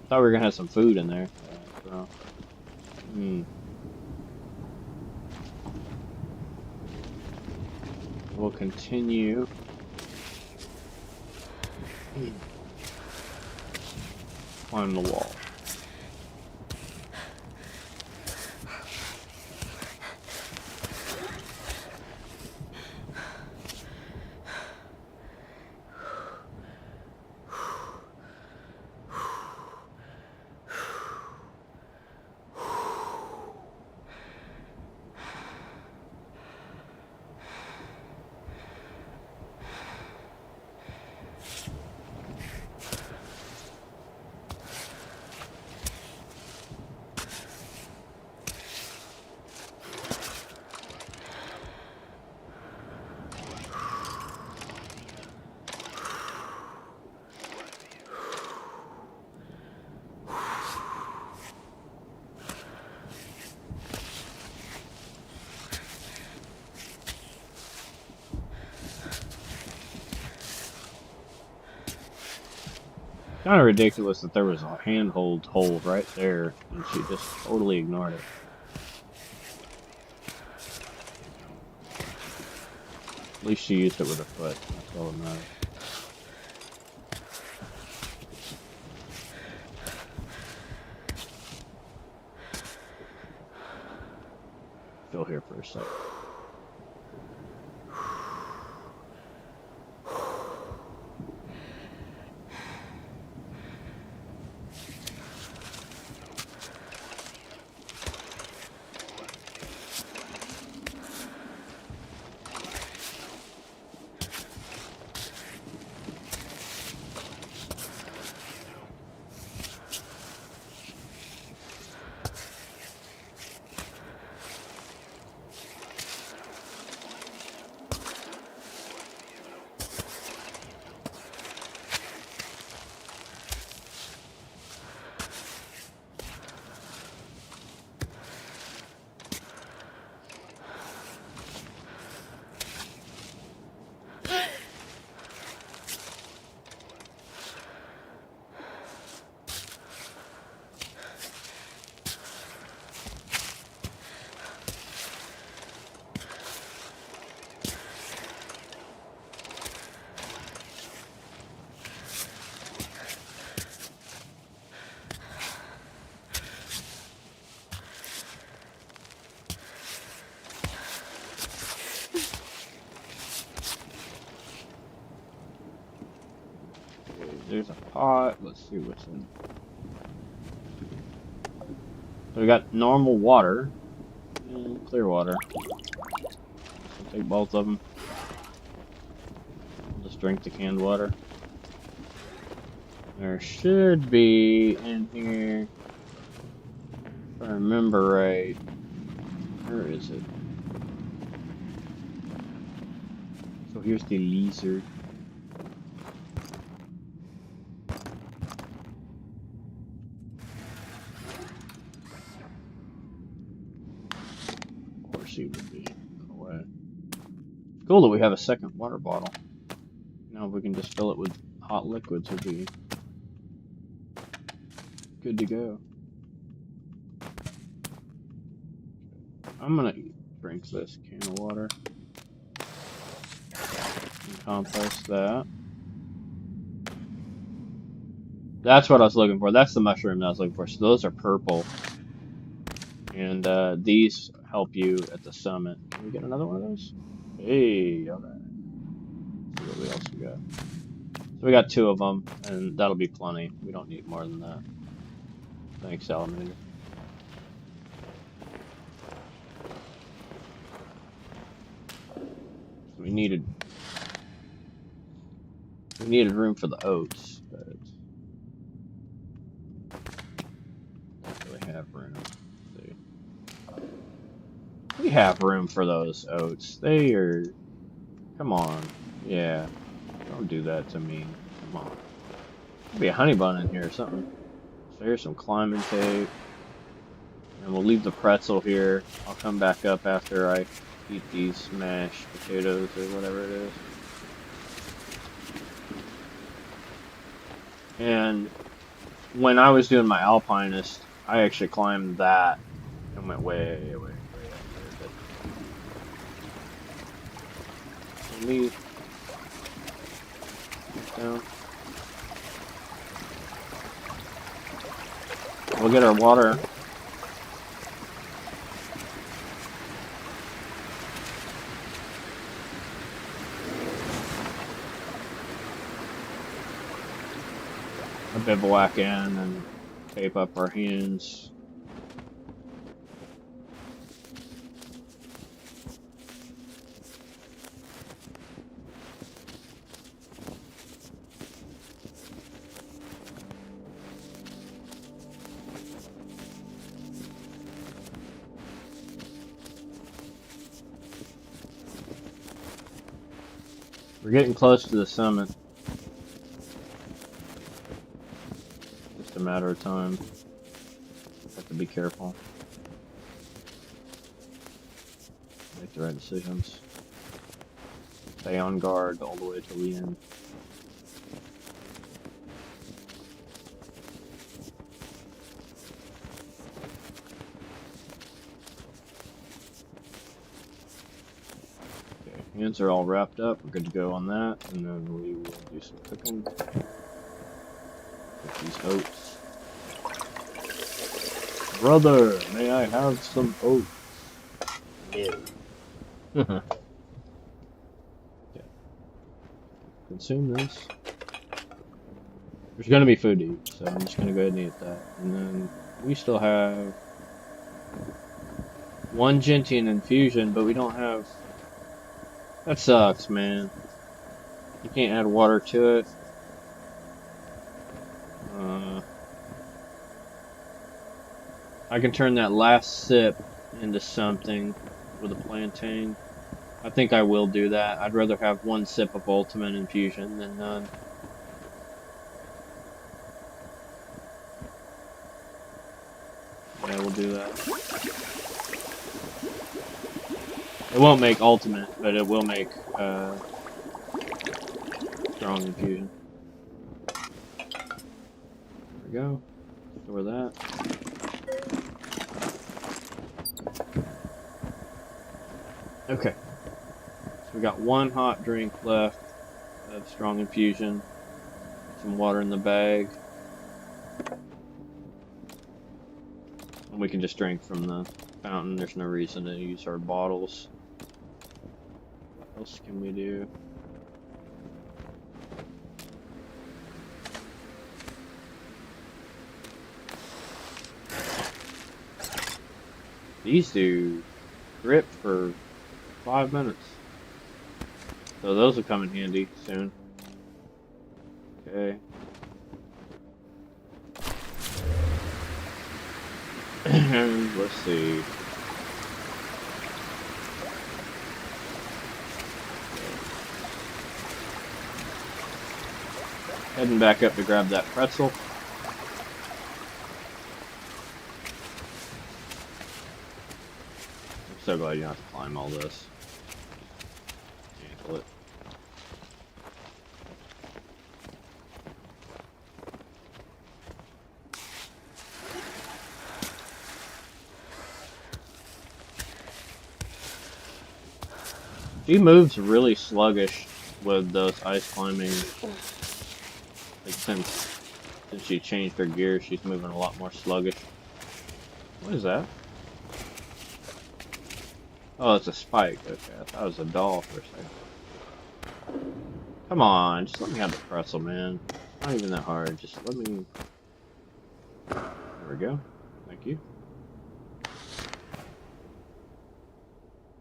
Thought we were gonna have some food in there. So. We'll continue. Climb the wall. Kind of ridiculous that there was a handhold hole right there and she just totally ignored it. At least she used it with her foot. That's all that matters. Still here for a sec. There's a pot. Let's see what's in. So we got normal water and clear water. So take both of them. I'll just drink the canned water. There should be in here, if I remember right. Where is it? So here's the laser. Of course he would be. No way. Cool that we have a second water bottle. Now if we can just fill it with hot liquids, we'll be good to go. I'm gonna drink this can of water and compost that. That's what I was looking for. That's the mushroom that I was looking for. So those are purple, and these help you at the summit. Can we get another one of those? Hey, all right. Let's see what else we got. So we got 2 of them, and that'll be plenty. We don't need more than that. Thanks, Salamander. We needed room for the oats, but don't really have room. Let's see. We have room for those oats. They are. Come on, yeah. Don't do that to me. Come on. There'll be a honey bun in here or something. So here's some climbing tape, and we'll leave the pretzel here. I'll come back up after I eat these mashed potatoes or whatever it is. And when I was doing my alpinist, I actually climbed that and went way up there. Let me down. We'll get our water. Bivouac in and tape up our hands. We're getting close to the summit. A matter of time. Have to be careful. Make the right decisions. Stay on guard all the way till the end. Okay, hands are all wrapped up. We're good to go on that, and then we will do some cooking. Cook these oats. Brother, may I have some oats? No. Okay. Consume this. There's gonna be food to eat, so I'm just gonna go ahead and eat that. And then we still have 1 gentian infusion, but we don't have. That sucks, man. You can't add water to it. I can turn that last sip into something with a plantain. I think I will do that. I'd rather have 1 sip of ultimate infusion than none. Yeah, we'll do that. It won't make ultimate, but it will make strong infusion. There we go. Store that. Okay. So we got 1 hot drink left of strong infusion. Some water in the bag. And we can just drink from the fountain. There's no reason to use our bottles. What else can we do? These do grip for 5 minutes. So those will come in handy soon. Okay. And let's see. Heading back up to grab that pretzel. I'm so glad you don't have to climb all this. Handle it. She moves really sluggish with those ice climbing. Like since she changed her gear, she's moving a lot more sluggish. What is that? Oh, it's a spike. Okay, I thought it was a doll for a second. Come on, just let me have the pretzel, man. It's not even that hard. Just let me. There we go. Thank you.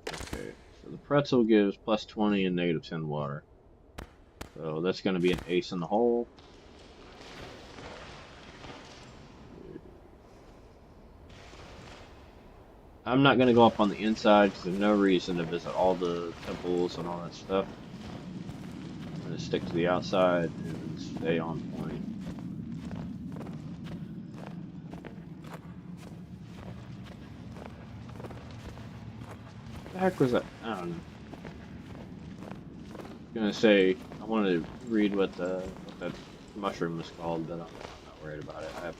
Okay, so the pretzel gives plus 20 and negative 10 water. So that's going to be an ace in the hole. I'm not going to go up on the inside because there's no reason to visit all the temples and all that stuff. I'm going to stick to the outside and stay on point. What the heck was that? I don't know. I was going to say, I wanted to read what that mushroom was called, but I'm not worried about it.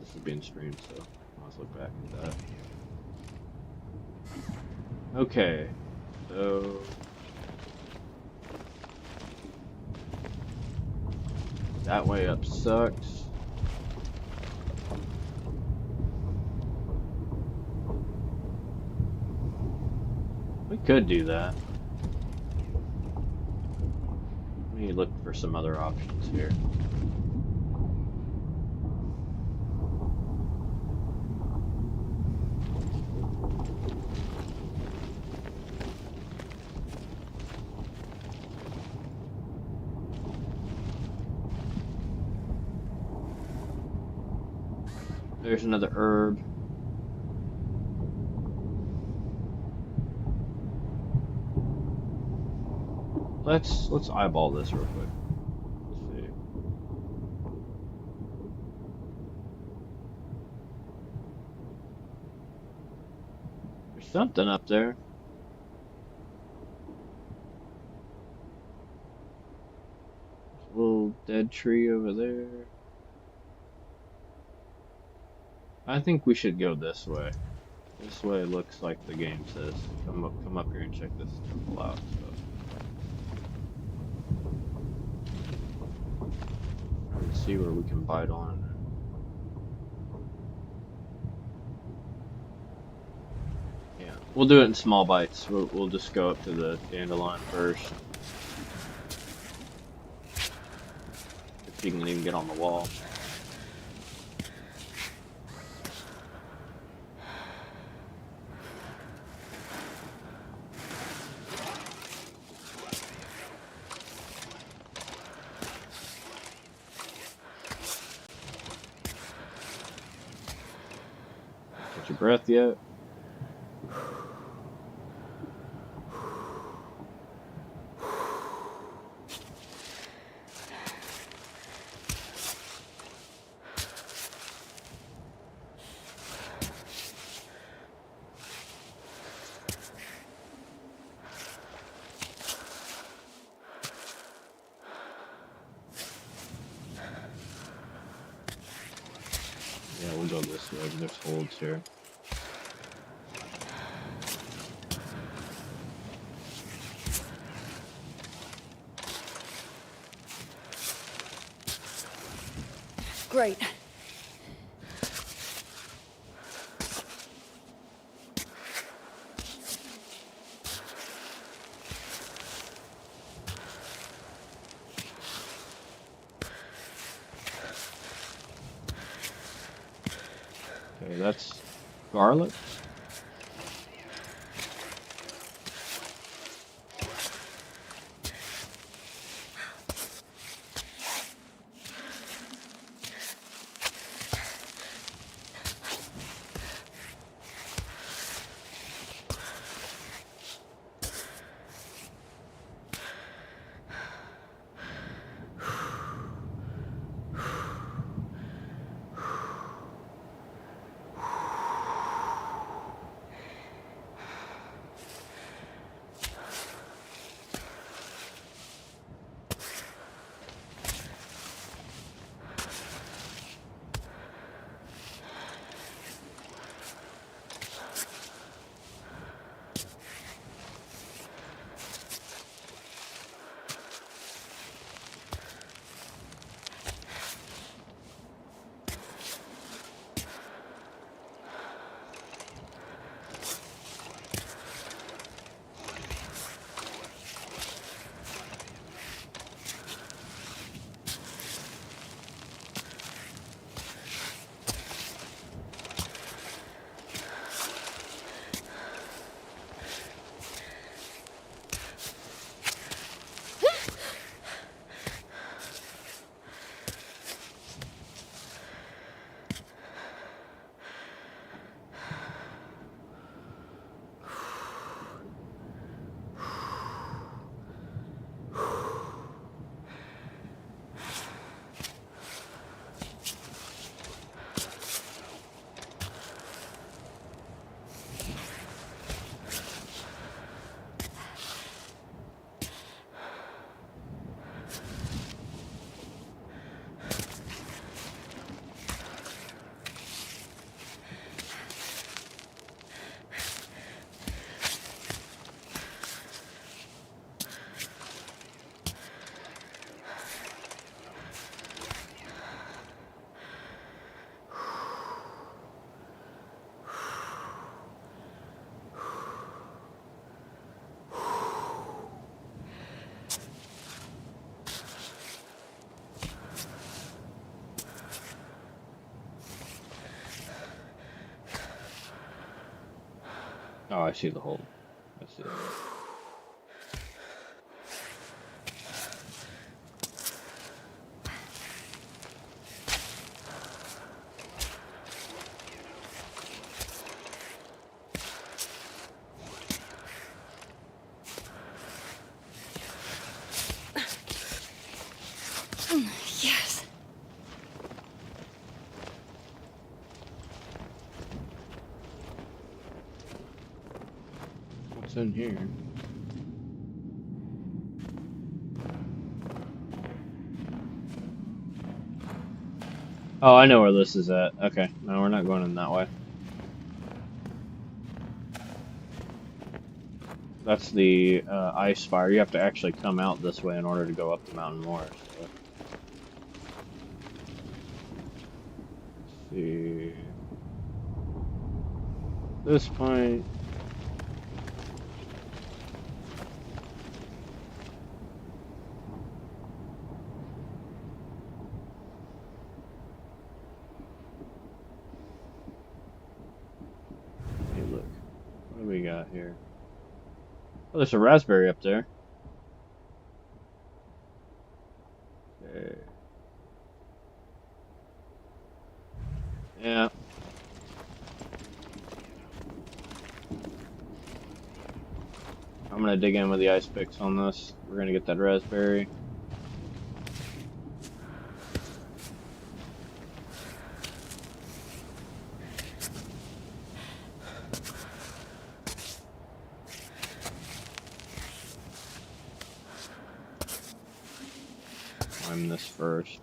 This is being streamed, so let's look back at that. Okay, so that way up sucks. We could do that. Let me look for some other options here. There's another herb. Let's eyeball this real quick. Let's see. There's something up there. There's a little dead tree over there. I think we should go this way. This way looks like the game says. Come up here and check this temple out. So. Let's see where we can bite on. Yeah, we'll do it in small bites. We'll just go up to the dandelion first. If you can even get on the wall. Get your breath yet? Yeah, we'll go this way. There's holds here. Great. Okay, that's Garlic? Oh, I see the hole. I see it. Yes. What's in here? Oh, I know where this is at. Okay, no, we're not going in that way. That's the ice fire. You have to actually come out this way in order to go up the mountain more. So. Let's see. This point. Hey, look. What do we got here? Oh, there's a raspberry up there. Okay. Yeah. I'm gonna dig in with the ice picks on this. We're gonna get that raspberry. Climb this first.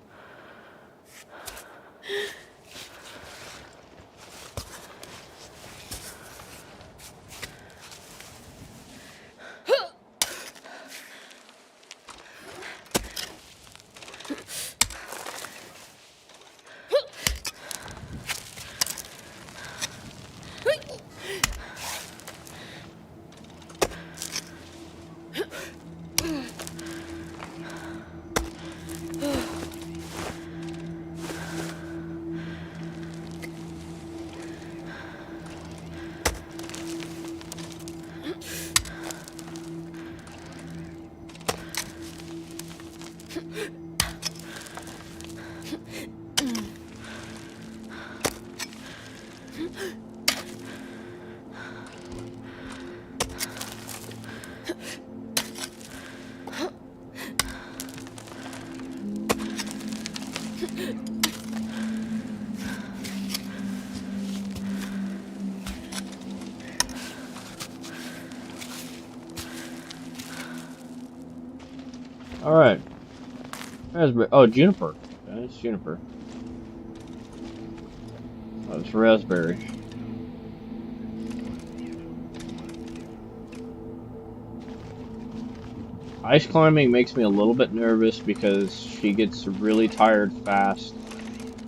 Alright. Raspberry. Oh, juniper. Okay, it's juniper. Oh, it's raspberry. Ice climbing makes me a little bit nervous because she gets really tired fast.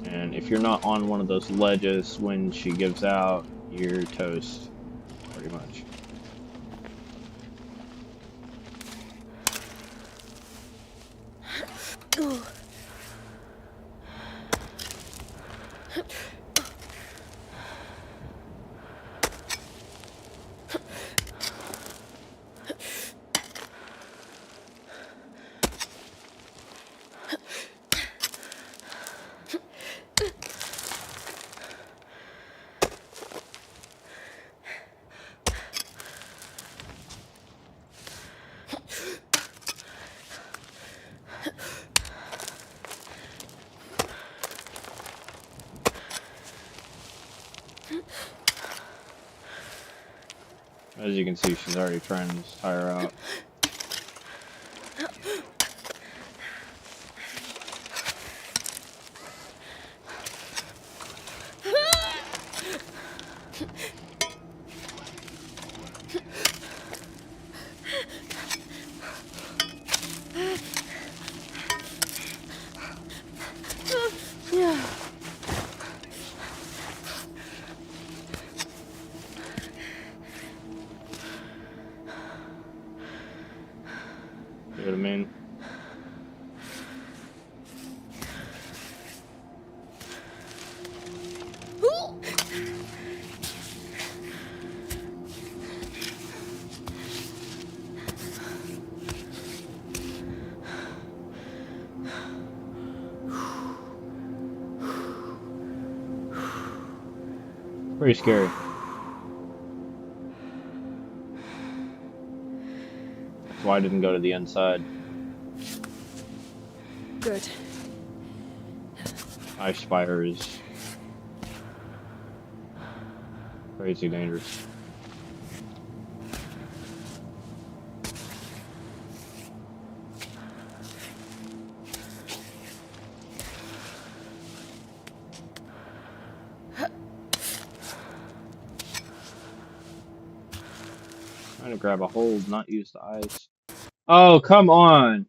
And if you're not on one of those ledges when she gives out, you're toast. Pretty much. As you can see, she's already trying to tire her out. You know what I mean? Pretty scary. That's why I didn't go to the inside. Good. Ice Spire is crazy dangerous. Trying to grab a hold, not use the ice. Oh, come on!